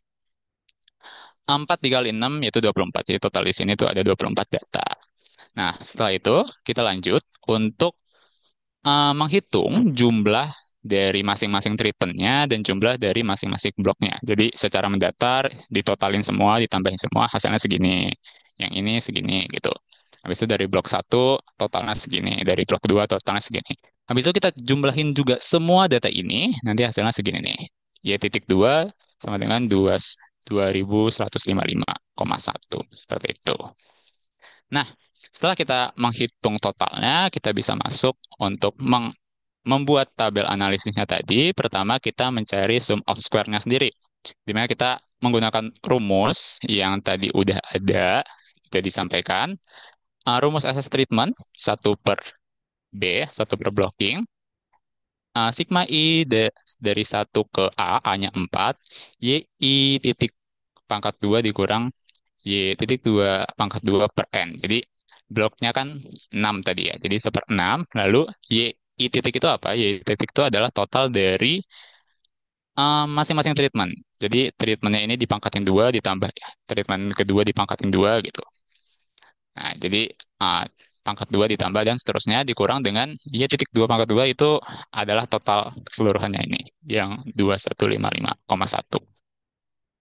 4 dikali 6 yaitu 24. Jadi total di sini itu ada 24 data. Nah, setelah itu kita lanjut untuk menghitung jumlah dari masing-masing treatmentnya dan jumlah dari masing-masing bloknya. Jadi secara mendatar, ditotalin semua, ditambahin semua, hasilnya segini. Yang ini segini gitu. Habis itu dari blok 1 totalnya segini, dari blok 2 totalnya segini. Habis itu kita jumlahin juga semua data ini, nanti hasilnya segini nih. Y.2 sama dengan 2155,1 seperti itu. Nah, setelah kita menghitung totalnya, kita bisa masuk untuk membuat tabel analisisnya tadi. Pertama, kita mencari sum of square-nya sendiri, di mana kita menggunakan rumus yang tadi udah ada, sudah disampaikan. Rumus SS treatment, 1 per B, 1 per blocking. Sigma I dari 1 ke A, A-nya 4, YI titik pangkat 2 dikurang Y titik 2 pangkat 2 per N. Jadi bloknya kan 6 tadi ya. Jadi 1/6. Lalu Y I titik itu apa? Y titik itu adalah total dari masing-masing treatment. Jadi treatmentnya ini dipangkatin 2 ditambah treatment kedua dipangkatin 2 gitu. Nah, jadi uh, pangkat 2 ditambah dan seterusnya dikurang dengan Y titik 2 pangkat 2 itu adalah total keseluruhannya ini. Yang 2155,1.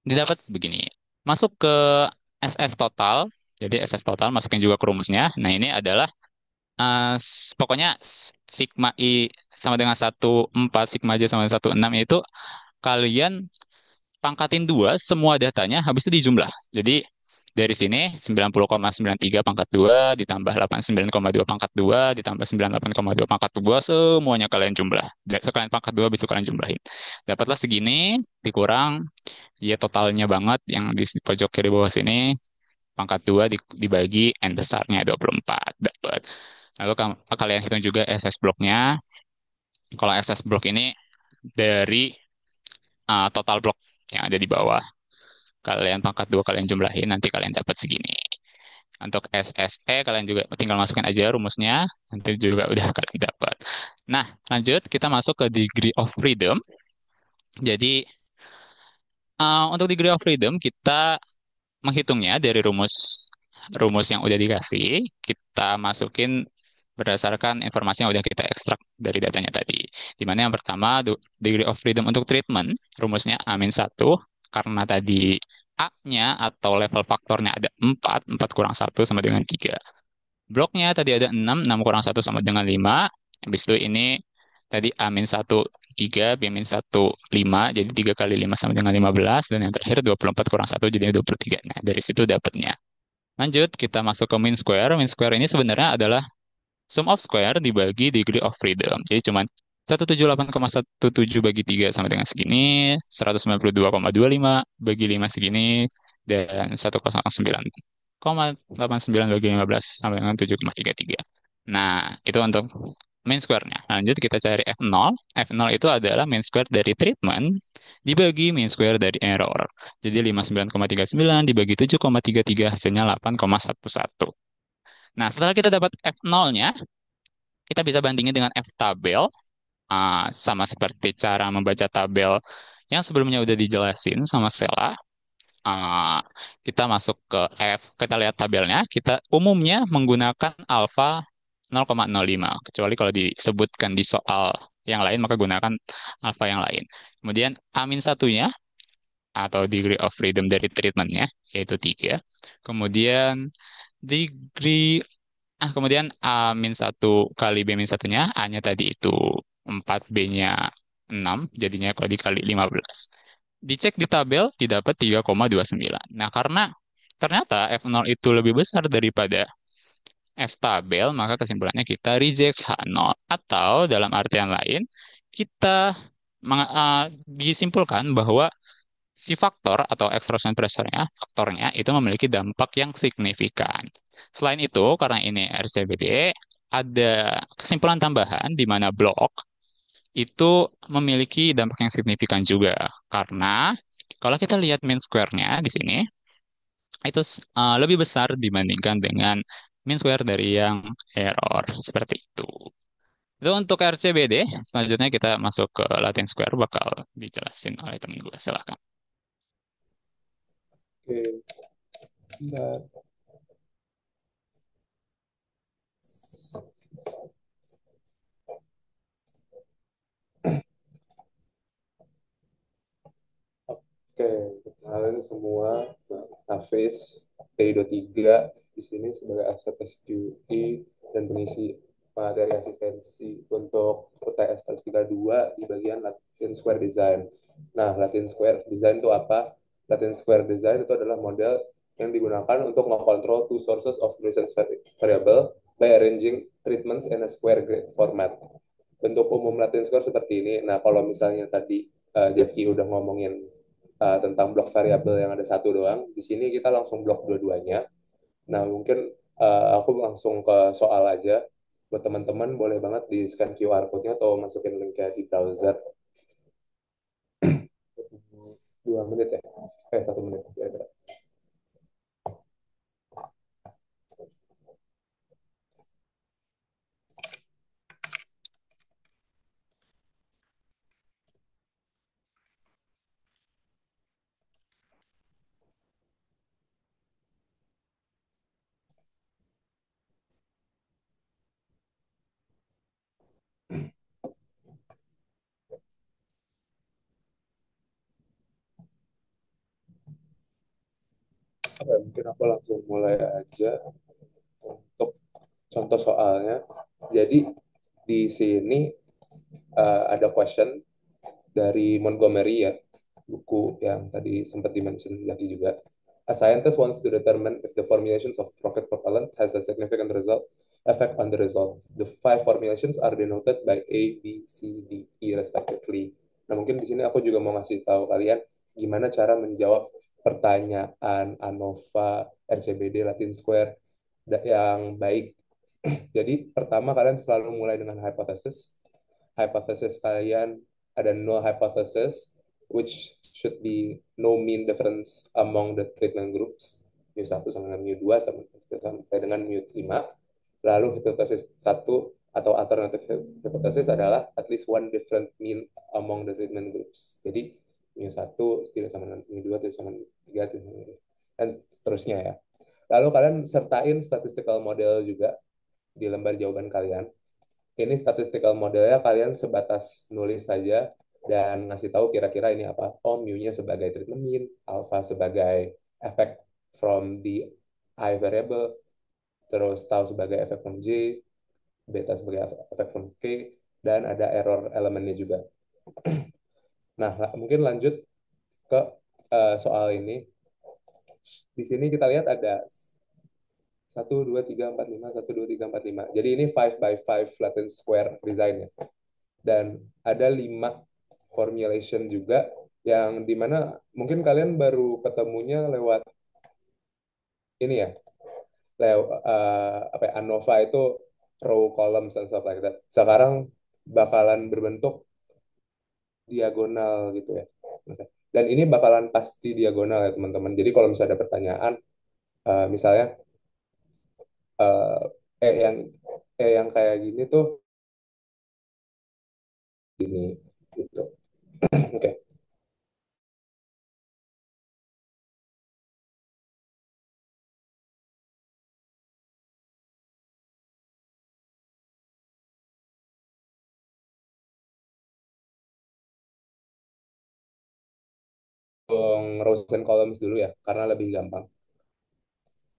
Didapat begini. Masuk ke SS total. Jadi SS total masukin juga ke rumusnya. Nah, ini adalah pokoknya sigma I sama dengan 1,4, sigma J sama dengan 1,6 itu kalian pangkatin 2 semua datanya habis itu dijumlah. Jadi dari sini 90,93 pangkat 2 ditambah 89,2 pangkat 2 ditambah 98,2 pangkat 2 semuanya kalian jumlah. Dan sekalian pangkat 2 bisa kalian jumlahin. Dapatlah segini dikurang ya totalnya banget yang di pojok kiri bawah sini pangkat 2 dibagi N besarnya 24 dapat. Lalu kalian hitung juga SS bloknya. Kalau SS blok ini dari total blok yang ada di bawah. Kalian pangkat 2 kalian jumlahin nanti kalian dapat segini. Untuk SSE kalian juga tinggal masukin aja rumusnya, nanti juga udah kalian dapat. Nah, lanjut kita masuk ke degree of freedom. Jadi untuk degree of freedom kita menghitungnya dari rumus rumus yang udah dikasih, kita masukin berdasarkan informasi yang udah kita ekstrak dari datanya tadi. Di mana yang pertama, degree of freedom untuk treatment, rumusnya A-1, karena tadi A-nya atau level faktornya ada 4, 4 kurang 1 sama dengan 3. Bloknya tadi ada 6, 6 kurang 1 sama dengan 5. Habis itu ini tadi A-1, 3, B-1, 5, jadi 3 kali 5 sama dengan 15, dan yang terakhir 24 kurang 1 jadi 23. Nah, dari situ dapatnya. Lanjut, kita masuk ke mean square. Mean square ini sebenarnya adalah sum of square dibagi degree of freedom. Jadi cuma 178,17 bagi 3 sama dengan segini, 192,25 bagi 5 segini, dan 109,89 bagi 15 sama dengan 7,33. Nah, itu untuk main square-nya. Lanjut kita cari F0. F0 itu adalah main square dari treatment dibagi mean square dari error. Jadi 59,39 dibagi 7,33 hasilnya 8,11. Nah, setelah kita dapat F0-nya, kita bisa bandingin dengan F tabel. Sama seperti cara membaca tabel yang sebelumnya udah dijelasin sama Sela. Ah, kita masuk ke F, kita lihat tabelnya, kita umumnya menggunakan alfa 0,05. Kecuali kalau disebutkan di soal yang lain, maka gunakan alfa yang lain. Kemudian amin satunya, atau degree of freedom dari treatmentnya, yaitu 3. Kemudian degree kemudian A min 1 kali B min satunya, A-nya tadi itu 4, B-nya 6, jadinya kalau dikali 15. Dicek di tabel, didapat 3,29. Nah, karena ternyata F0 itu lebih besar daripada F tabel, maka kesimpulannya kita reject H0. Atau dalam artian lain, kita disimpulkan bahwa si faktor atau extraction pressure-nya, faktornya itu memiliki dampak yang signifikan. Selain itu, karena ini RCBD, ada kesimpulan tambahan di mana blok itu memiliki dampak yang signifikan juga. Karena kalau kita lihat mean square-nya di sini, itu lebih besar dibandingkan dengan mean square dari yang error. Seperti itu. Itu untuk RCBD. Selanjutnya kita masuk ke Latin Square, bakal dijelasin oleh temen gue. Silahkan. Oke, bentar. Oke, kalian semua, Hafiz, P23 di sini sebagai aset SQI dan pengisi materi asistensi untuk UTS Statistika 2 di bagian Latin Square Design. Nah, Latin Square Design itu apa? Latin Square Design itu adalah model yang digunakan untuk mengontrol two sources of research variable by arranging treatments in a square grid format. Bentuk umum Latin Square seperti ini. Nah, kalau misalnya tadi Jackie udah ngomongin tentang blok variabel yang ada satu doang. Di sini kita langsung blok dua-duanya. Nah, mungkin aku langsung ke soal aja. Buat teman-teman, boleh banget di scan QR code-nya atau masukin linknya di browser. 2 menit ya? 1 menit. Oke, mungkin aku langsung mulai aja untuk contoh soalnya. Jadi di sini ada question dari Montgomery ya, buku yang tadi sempat dimention Jaki juga. A scientist wants to determine if the formulations of rocket propellant has a significant effect on the result. The 5 formulations are denoted by A, B, C, D, E respectively. Nah, mungkin di sini aku juga mau ngasih tahu kalian gimana cara menjawab pertanyaan ANOVA, RCBD, Latin Square yang baik. Jadi pertama kalian selalu mulai dengan hypothesis. Hypothesis kalian ada null hypothesis, which should be no mean difference among the treatment groups, mu1 sama dengan mu2 sampai dengan mu5. Lalu hipotesis satu atau alternatif hipotesis adalah at least one different mean among the treatment groups. Jadi mu1 tidak sama dengan mu2, tidak sama dengan mu3, dan seterusnya ya. Lalu kalian sertain statistical model juga di lembar jawaban kalian. Ini statistical modelnya kalian sebatas nulis saja dan ngasih tahu kira-kira ini apa. Oh, mu-nya sebagai treatment mean, alpha sebagai effect from the I variable, terus tau sebagai effect from J, beta sebagai effect from K, dan ada error elemennya juga. Nah, mungkin lanjut ke soal ini. Di sini kita lihat ada 1, 2, 3, 4, 5, 1, 2, 3, 4, 5. Jadi ini 5 by 5 Latin Square design ya. dan ada 5 formulation juga yang dimana mungkin kalian baru ketemunya lewat ini ya, apa ya, ANOVA itu row columns and stuff like that. Sekarang bakalan berbentuk diagonal gitu ya. Oke. Dan ini bakalan pasti diagonal ya teman-teman. Jadi kalau misalnya ada pertanyaan, misalnya eh yang yang kayak gini tuh gini gitu. Oke. Rows and columns dulu ya, karena lebih gampang.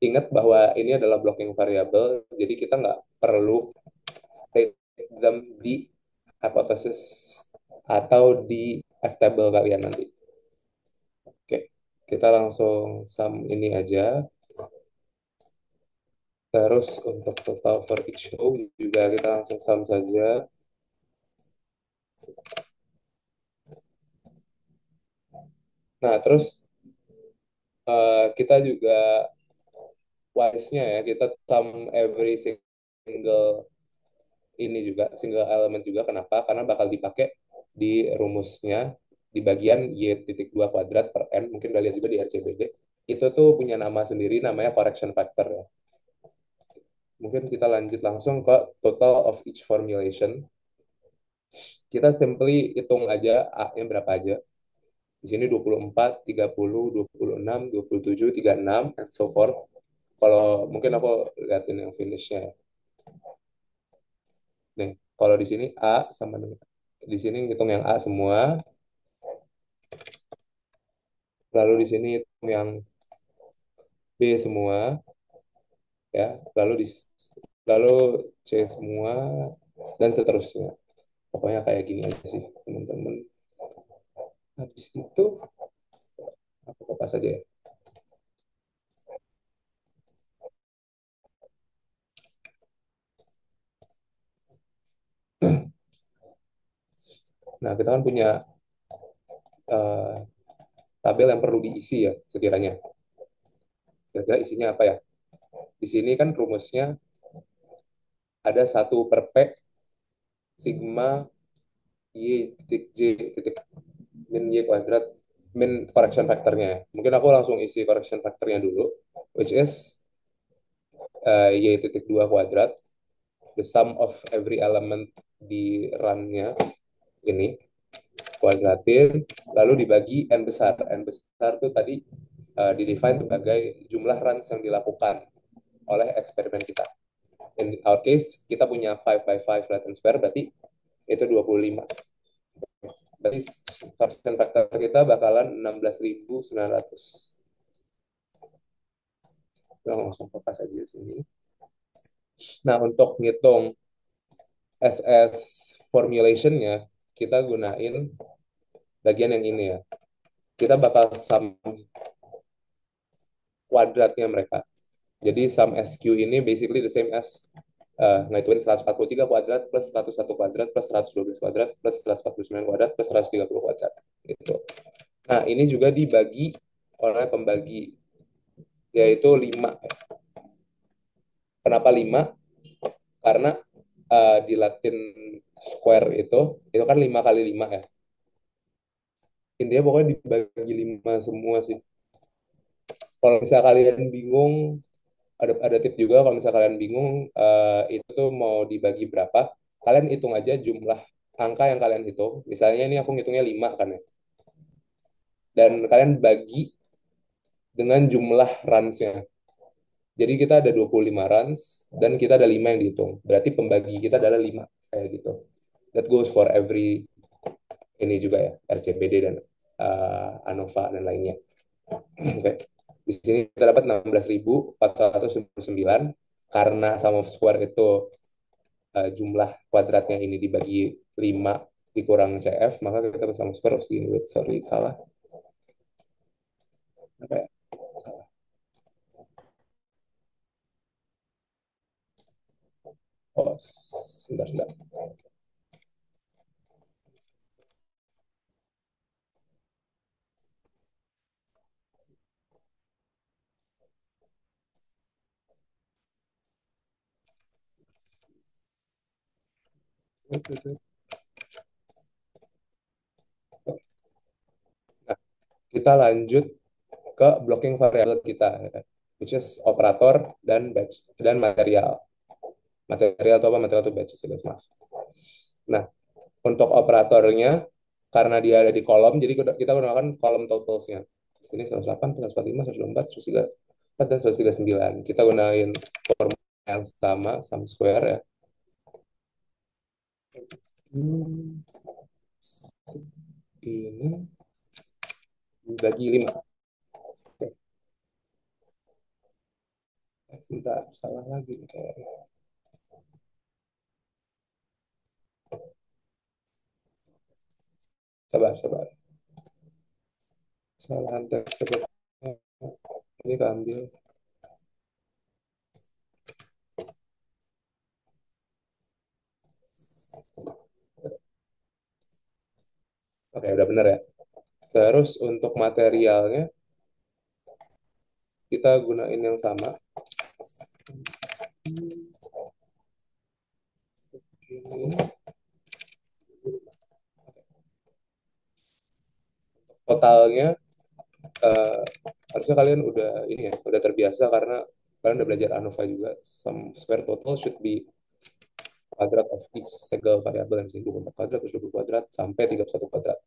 Ingat bahwa ini adalah blocking variable, jadi kita nggak perlu state them di hypothesis atau di F table kalian nanti. Oke, kita langsung sum ini aja. Terus untuk total for each row juga kita langsung sum saja. Nah, terus kita juga wise-nya ya, kita sum every single ini juga, single element juga. Kenapa? Karena bakal dipakai di rumusnya di bagian y titik 2 kuadrat per n, mungkin udah lihat juga di RCBD. Itu tuh punya nama sendiri, namanya correction factor ya. Mungkin kita lanjut langsung ke total of each formulation. Kita simply hitung aja A-nya berapa aja. Di sini 24, 30, 26, 27, 36, and so forth. Kalau mungkin aku liatin yang finishnya ya. Nih, kalau di sini A sama dengan di sini hitung yang A semua, lalu di sini hitung yang B semua, ya, lalu C semua dan seterusnya. Pokoknya kayak gini aja sih, teman-teman. Habis itu apa saja ya? Nah, kita kan punya uh, tabel yang perlu diisi ya sekiranya. Kira-kira isinya apa ya? Di sini kan rumusnya ada 1/P sigma y titik j titik min y kuadrat min correction factornya ya. Mungkin aku langsung isi correction factornya dulu, which is y titik 2 kuadrat, the sum of every element di run-nya ini, kuadratin, lalu dibagi n besar. N besar itu tadi didefine sebagai jumlah runs yang dilakukan oleh eksperimen kita. In our case, kita punya 5 by 5 Latin square, berarti itu 25. Berarti correction factor kita bakalan 16.900. Kita langsung kopas aja di sini. Nah, untuk ngitung SS formulation-nya, kita gunain bagian yang ini ya. Kita bakal sum kuadratnya mereka. Jadi sum SQ ini basically the same as ngitungin 143 kuadrat plus 101 kuadrat plus 112 kuadrat plus 149 kuadrat plus 130 kuadrat. Gitu. Nah, ini juga dibagi oleh pembagi, yaitu 5. Kenapa 5? Karena di Latin square itu kan 5 kali 5 ya. Intinya pokoknya dibagi 5 semua sih. Kalau misalnya kalian bingung, ada tip juga kalau misalnya kalian bingung itu tuh mau dibagi berapa, kalian hitung aja jumlah angka yang kalian hitung. Misalnya ini aku ngitungnya 5 kan ya. Dan kalian bagi dengan jumlah runs-nya. Jadi kita ada 25 runs dan kita ada 5 yang dihitung. Berarti pembagi kita adalah 5 kayak gitu. That goes for every ini juga ya, RCBD dan ANOVA dan lainnya. Oke. Di sini kita dapat 16.499 karena sum of square itu jumlah kuadratnya ini dibagi 5 dikurang CF, maka kita dapat sum of square of segini. Wait, sorry, salah. Apa ya? Salah. Oh, sebentar, sebentar. Nah, kita lanjut ke blocking variabel kita, ya kan? Which is operator dan batch dan material. Material atau apa? Material itu batch, guys, maaf. Nah, untuk operatornya, karena dia ada di kolom, jadi kita gunakan kolom totalsnya. Ini 108, 145, 124, 134, dan 139. Kita gunain formula yang sama, sum square ya. Ini bagi 5. Sebentar, salah lagi kayaknya. Sabar, sabar. Kesalahan teks sebutnya. Ini keambil. Oke, udah bener ya. Terus untuk materialnya, kita gunain yang sama. Ini totalnya, eh, harusnya kalian udah ini ya, udah terbiasa karena kalian udah belajar ANOVA juga. Sum square total should be kuadrat of each segel variabel yang sini 24 kuadrat, terus 20 kuadrat, sampai 31 kuadrat.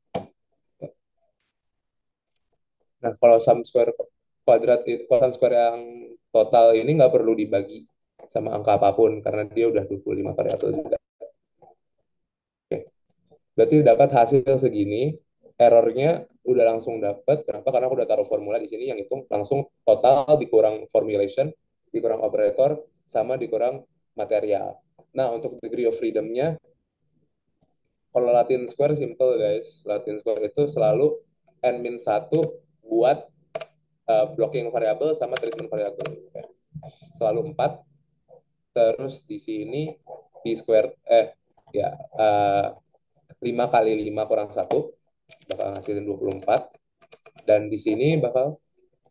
Nah, kalau sum square kuadrat itu, kalau sum square yang total ini nggak perlu dibagi sama angka apapun, karena dia udah 25 variabel juga. Oke. Berarti dapat hasil segini, errornya udah langsung dapat. Kenapa? Karena aku udah taruh formula di sini yang hitung langsung total dikurang formulation, dikurang operator, sama dikurang material. Nah, untuk degree of freedom-nya, kalau Latin Square simple guys. Latin Square itu selalu n-1 buat blocking variabel sama treatment variabel. Selalu 4. Terus di sini di square ya 5 kali 5 kurang 1 bakal ngasilin 24. Dan di sini bakal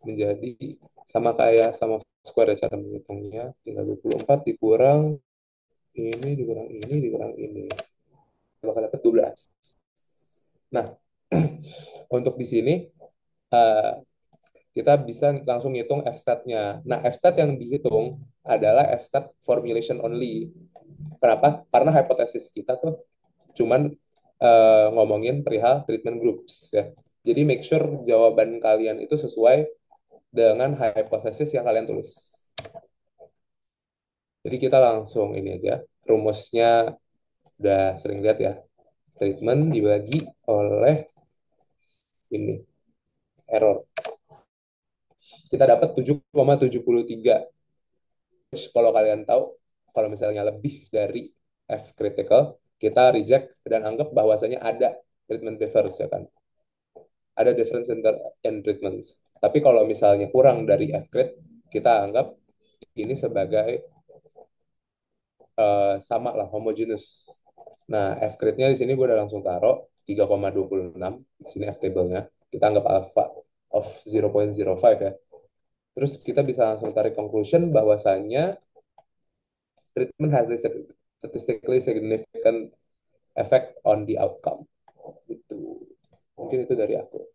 menjadi sama kayak sama square cara menghitungnya. Tinggal 24 dikurang ini dikurang ini. Bakal dapat 12. Nah, untuk di sini uh, kita bisa langsung ngitung f-stat-nya. Nah, f-stat yang dihitung adalah f-stat formulation only. Kenapa? Karena hipotesis kita tuh cuman ngomongin perihal treatment groups ya. Jadi make sure jawaban kalian itu sesuai dengan hipotesis yang kalian tulis. Jadi kita langsung ini aja. Rumusnya udah sering lihat ya. Treatment dibagi oleh ini error. Kita dapat 7,73. Kalau kalian tahu, kalau misalnya lebih dari F critical, kita reject dan anggap bahwasanya ada treatment difference ya kan. Ada difference in treatments. Tapi kalau misalnya kurang dari F crit, kita anggap ini sebagai sama lah, homogeneous. Nah, F crit-nya di sini gue udah langsung taruh 3,26 di sini F table-nya. Kita anggap alpha of 0,05 ya. Terus kita bisa langsung tarik conclusion bahwasanya treatment has a statistically significant effect on the outcome. Itu mungkin itu dari aku.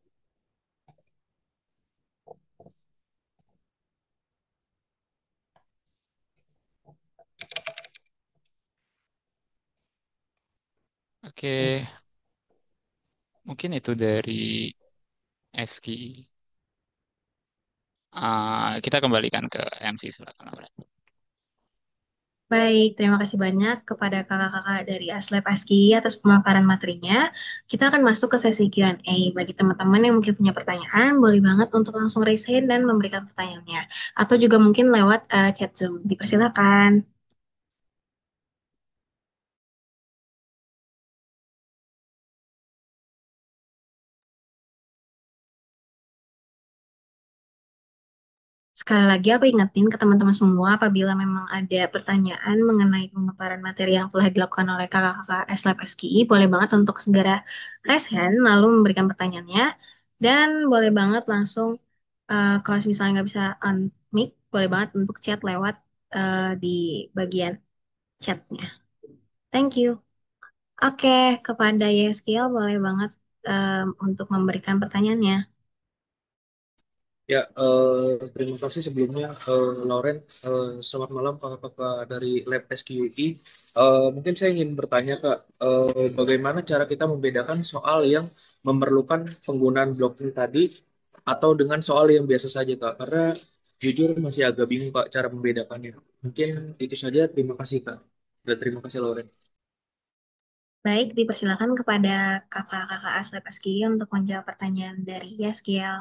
Oke, mungkin itu dari Eski. Kita kembalikan ke MC silakan. Laura. Baik, terima kasih banyak kepada kakak-kakak dari Aslab Aski atas pemaparan materinya. Kita akan masuk ke sesi Q&A. Bagi teman-teman yang mungkin punya pertanyaan, boleh banget untuk langsung raise hand dan memberikan pertanyaannya. Atau juga mungkin lewat chat Zoom. Dipersilakan. Sekali lagi aku ingetin ke teman-teman semua apabila memang ada pertanyaan mengenai pemaparan materi yang telah dilakukan oleh kakak-kakak S-Lab SKI, boleh banget untuk segera raise hand lalu memberikan pertanyaannya dan boleh banget langsung kalau misalnya nggak bisa unmic, boleh banget untuk chat lewat di bagian chatnya. Thank you. Oke, kepada Yeskiel boleh banget untuk memberikan pertanyaannya. Ya, terima kasih sebelumnya, Lauren. Selamat malam kakak-kakak dari Lab SQI. Mungkin saya ingin bertanya, Kak, bagaimana cara kita membedakan soal yang memerlukan penggunaan blocking tadi atau dengan soal yang biasa saja, Kak? Karena jujur masih agak bingung, Kak, cara membedakannya. Mungkin itu saja. Terima kasih, Kak. Dan terima kasih, Lauren. Baik, dipersilakan kepada kakak-kakak Aslep SKI untuk menjawab pertanyaan dari Yeskiel.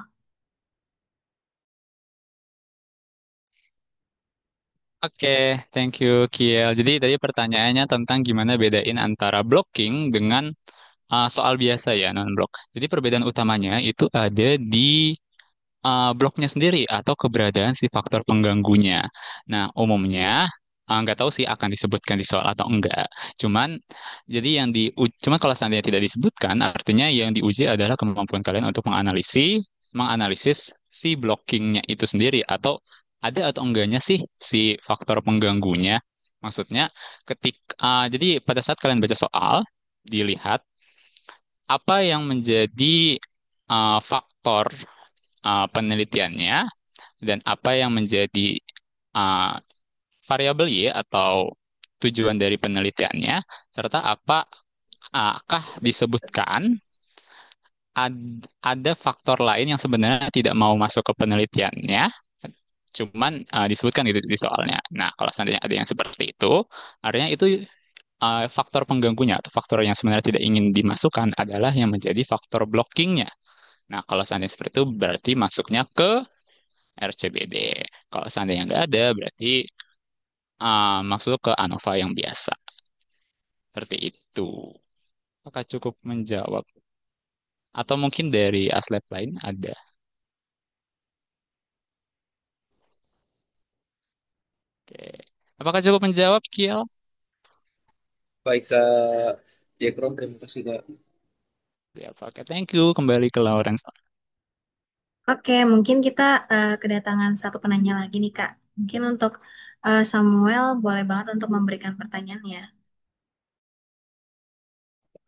Oke, thank you, Kiel. Jadi tadi pertanyaannya tentang gimana bedain antara blocking dengan soal biasa ya, non-block. Jadi perbedaan utamanya itu ada di bloknya sendiri atau keberadaan si faktor pengganggunya. Nah, umumnya nggak tahu sih akan disebutkan di soal atau enggak. Cuman jadi cuman kalau seandainya tidak disebutkan, artinya yang diuji adalah kemampuan kalian untuk menganalisis si blockingnya itu sendiri atau ada atau enggaknya sih si faktor pengganggunya. Maksudnya jadi pada saat kalian baca soal dilihat apa yang menjadi faktor penelitiannya dan apa yang menjadi uh, variabel Y atau tujuan dari penelitiannya, serta apakah disebutkan ada faktor lain yang sebenarnya tidak mau masuk ke penelitiannya, cuman disebutkan gitu di soalnya. Nah, kalau seandainya ada yang seperti itu, artinya itu faktor pengganggunya atau faktor yang sebenarnya tidak ingin dimasukkan adalah yang menjadi faktor blockingnya. Nah, kalau seandainya seperti itu berarti masuknya ke RCBD. Kalau seandainya nggak ada, berarti masuk ke ANOVA yang biasa. Seperti itu. Apakah cukup menjawab? Atau mungkin dari aslep lain ada? Oke. Apakah cukup menjawab, Kiel? Baik, Kak Jekrom. Terima kasih, Kak. Ya, oke. Thank you. Kembali ke Lawrence. Oke, mungkin kita kedatangan satu penanya lagi nih, Kak. Mungkin untuk Samuel boleh banget untuk memberikan pertanyaannya.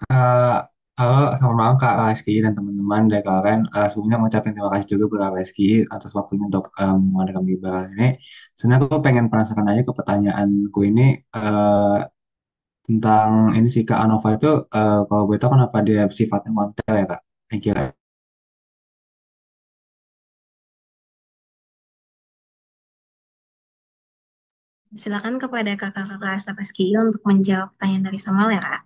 Eh, Halo, selamat malam Kak Reski dan teman-teman dari kalian. Sebelumnya mengucapkan terima kasih juga kepada Kak Reski atas waktunya untuk mengadakan bimbel ini. Sebenarnya aku pengen penasaran aja ke pertanyaanku ini tentang ini sih Kak Anova itu kalau boleh tahu kenapa dia sifatnya montel ya Kak? Thank you. Kak. Silakan kepada kakak-kakak Aslep SKI untuk menjawab pertanyaan dari Samuel ya, Kak.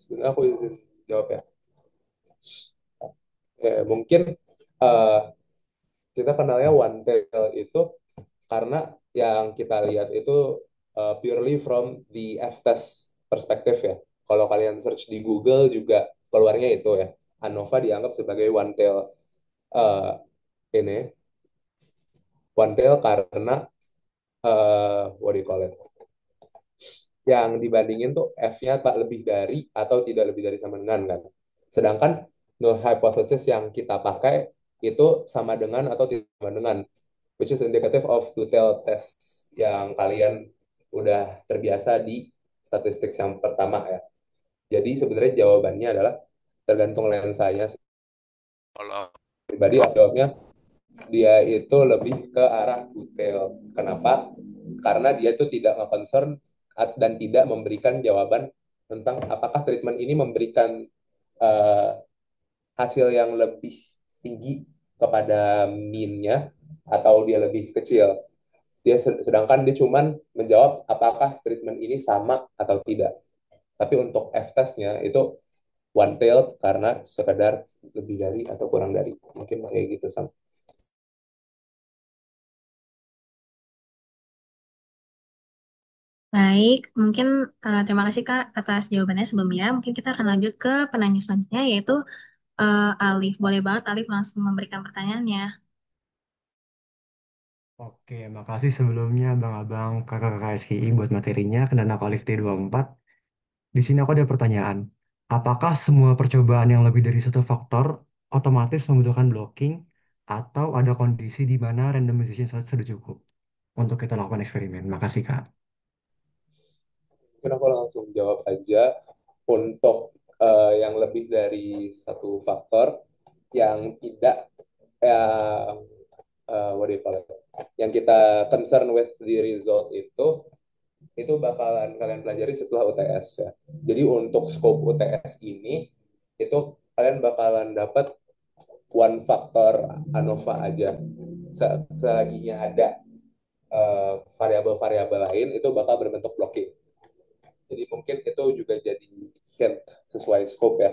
Sebenarnya aku izin jawab ya. Mungkin eh, kita kenalnya one tail itu karena yang kita lihat itu purely from the F-test perspektif ya. Kalau kalian search di Google juga keluarnya itu ya. ANOVA dianggap sebagai uh, ini one tail karena what do you call it? Yang dibandingin tuh F-nya tak lebih dari atau tidak lebih dari sama dengan kan. Sedangkan null hypothesis yang kita pakai itu sama dengan atau tidak sama dengan, which is indicative of two-tailed test yang kalian udah terbiasa di statistik yang pertama ya. Jadi sebenarnya jawabannya adalah tergantung lensanya. Kalau pribadi jawabnya dia itu lebih ke arah detail. Kenapa? Karena dia itu tidak nge-concern dan tidak memberikan jawaban tentang apakah treatment ini memberikan uh, hasil yang lebih tinggi kepada mean-nya atau dia lebih kecil. Sedangkan dia cuman menjawab apakah treatment ini sama atau tidak. Tapi untuk F-testnya itu one tailed karena sekedar lebih dari atau kurang dari. Mungkin kayak gitu sama. Baik, mungkin terima kasih Kak atas jawabannya sebelumnya. Mungkin kita akan lanjut ke penanya selanjutnya yaitu Alif. Boleh banget Alif langsung memberikan pertanyaannya. Oke, makasih sebelumnya Bang-Abang kakak-kakak SKI buat materinya. Kenal aku Alif T24. Di sini aku ada pertanyaan. apakah semua percobaan yang lebih dari satu faktor otomatis membutuhkan blocking atau ada kondisi di mana randomization saja sudah cukup untuk kita lakukan eksperimen? Makasih, Kak. Mungkin aku langsung jawab aja untuk yang lebih dari satu faktor yang tidak yang what do you call it? Yang kita concern with the result itu bakalan kalian pelajari setelah UTS ya. Jadi untuk scope UTS ini itu kalian bakalan dapat one faktor ANOVA aja. Selaginya ada variabel-variabel lain itu bakal berbentuk blocking. Jadi mungkin itu juga jadi hint sesuai scope ya.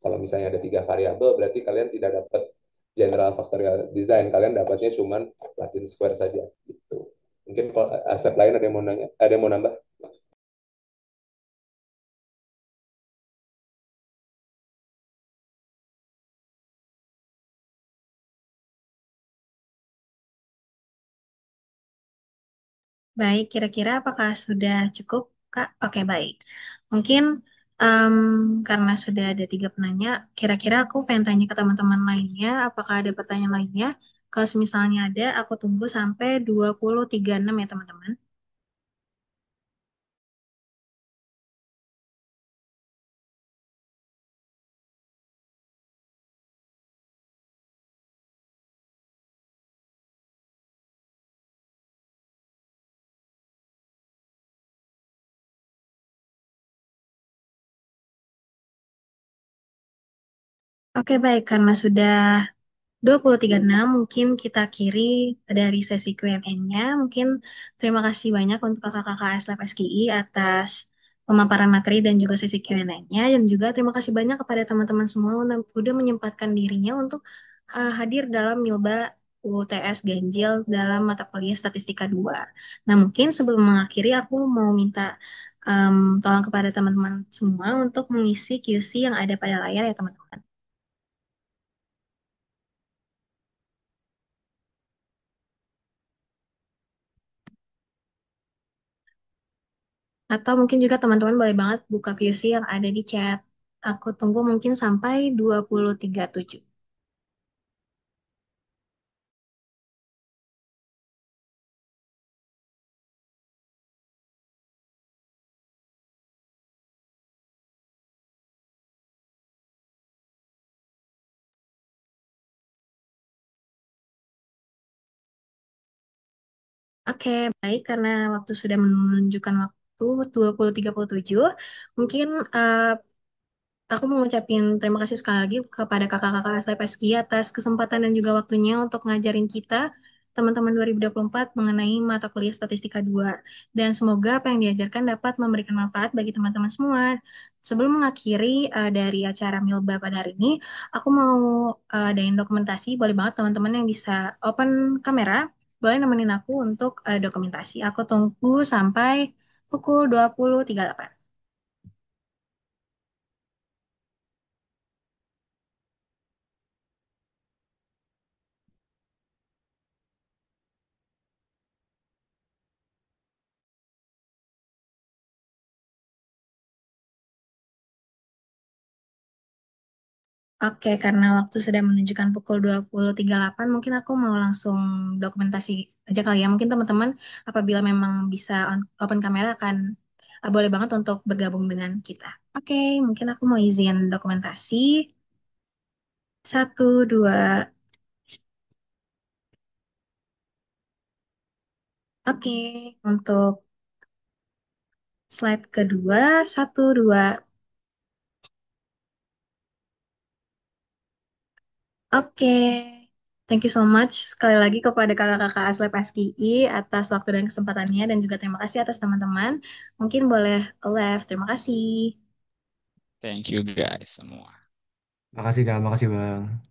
Kalau misalnya ada tiga variabel, berarti kalian tidak dapat general factorial design. Kalian dapatnya cuma Latin square saja. Gitu. Mungkin kalau aspek lain ada yang mau nanya, ada yang mau nambah? Baik, kira-kira apakah sudah cukup, Kak? Oke, baik. Mungkin em, karena sudah ada tiga penanya, kira-kira aku pengen tanya ke teman-teman lainnya, apakah ada pertanyaan lainnya? Kalau misalnya ada, aku tunggu sampai 20.36 ya, teman-teman. Oke, baik. Karena sudah 20.36 mungkin kita akhiri dari sesi Q&A-nya. Mungkin terima kasih banyak untuk kakak-kakak SLab SGI atas pemaparan materi dan juga sesi Q&A-nya. Dan juga terima kasih banyak kepada teman-teman semua udah menyempatkan dirinya untuk hadir dalam Milba UTS Ganjil dalam mata kuliah Statistika 2. Nah, mungkin sebelum mengakhiri aku mau minta tolong kepada teman-teman semua untuk mengisi QC yang ada pada layar ya, teman-teman. Atau mungkin juga teman-teman boleh banget buka QC yang ada di chat. Aku tunggu mungkin sampai 20.37. Oke, baik. Karena waktu sudah menunjukkan waktu 20.37, mungkin aku mau ngucapin terima kasih sekali lagi kepada kakak-kakak SLPSG atas kesempatan dan juga waktunya untuk ngajarin kita teman-teman 2024 mengenai mata kuliah Statistika 2. Dan semoga apa yang diajarkan dapat memberikan manfaat bagi teman-teman semua. Sebelum mengakhiri dari acara Milba pada hari ini, aku mau adain dokumentasi. Boleh banget teman-teman yang bisa open kamera, boleh nemenin aku untuk dokumentasi. Aku tunggu sampai pukul 20.38. Oke, karena waktu sudah menunjukkan pukul 20.38, mungkin aku mau langsung dokumentasi aja kali ya. Mungkin teman-teman apabila memang bisa open kamera akan boleh banget untuk bergabung dengan kita. Oke, mungkin aku mau izin dokumentasi. Satu, dua. Oke, untuk slide kedua, satu, dua. Oke, thank you so much sekali lagi kepada kakak-kakak Aslep SKI atas waktu dan kesempatannya dan juga terima kasih atas teman-teman. Mungkin boleh left. Terima kasih. Thank you guys semua. Makasih, Kak. Makasih, Bang.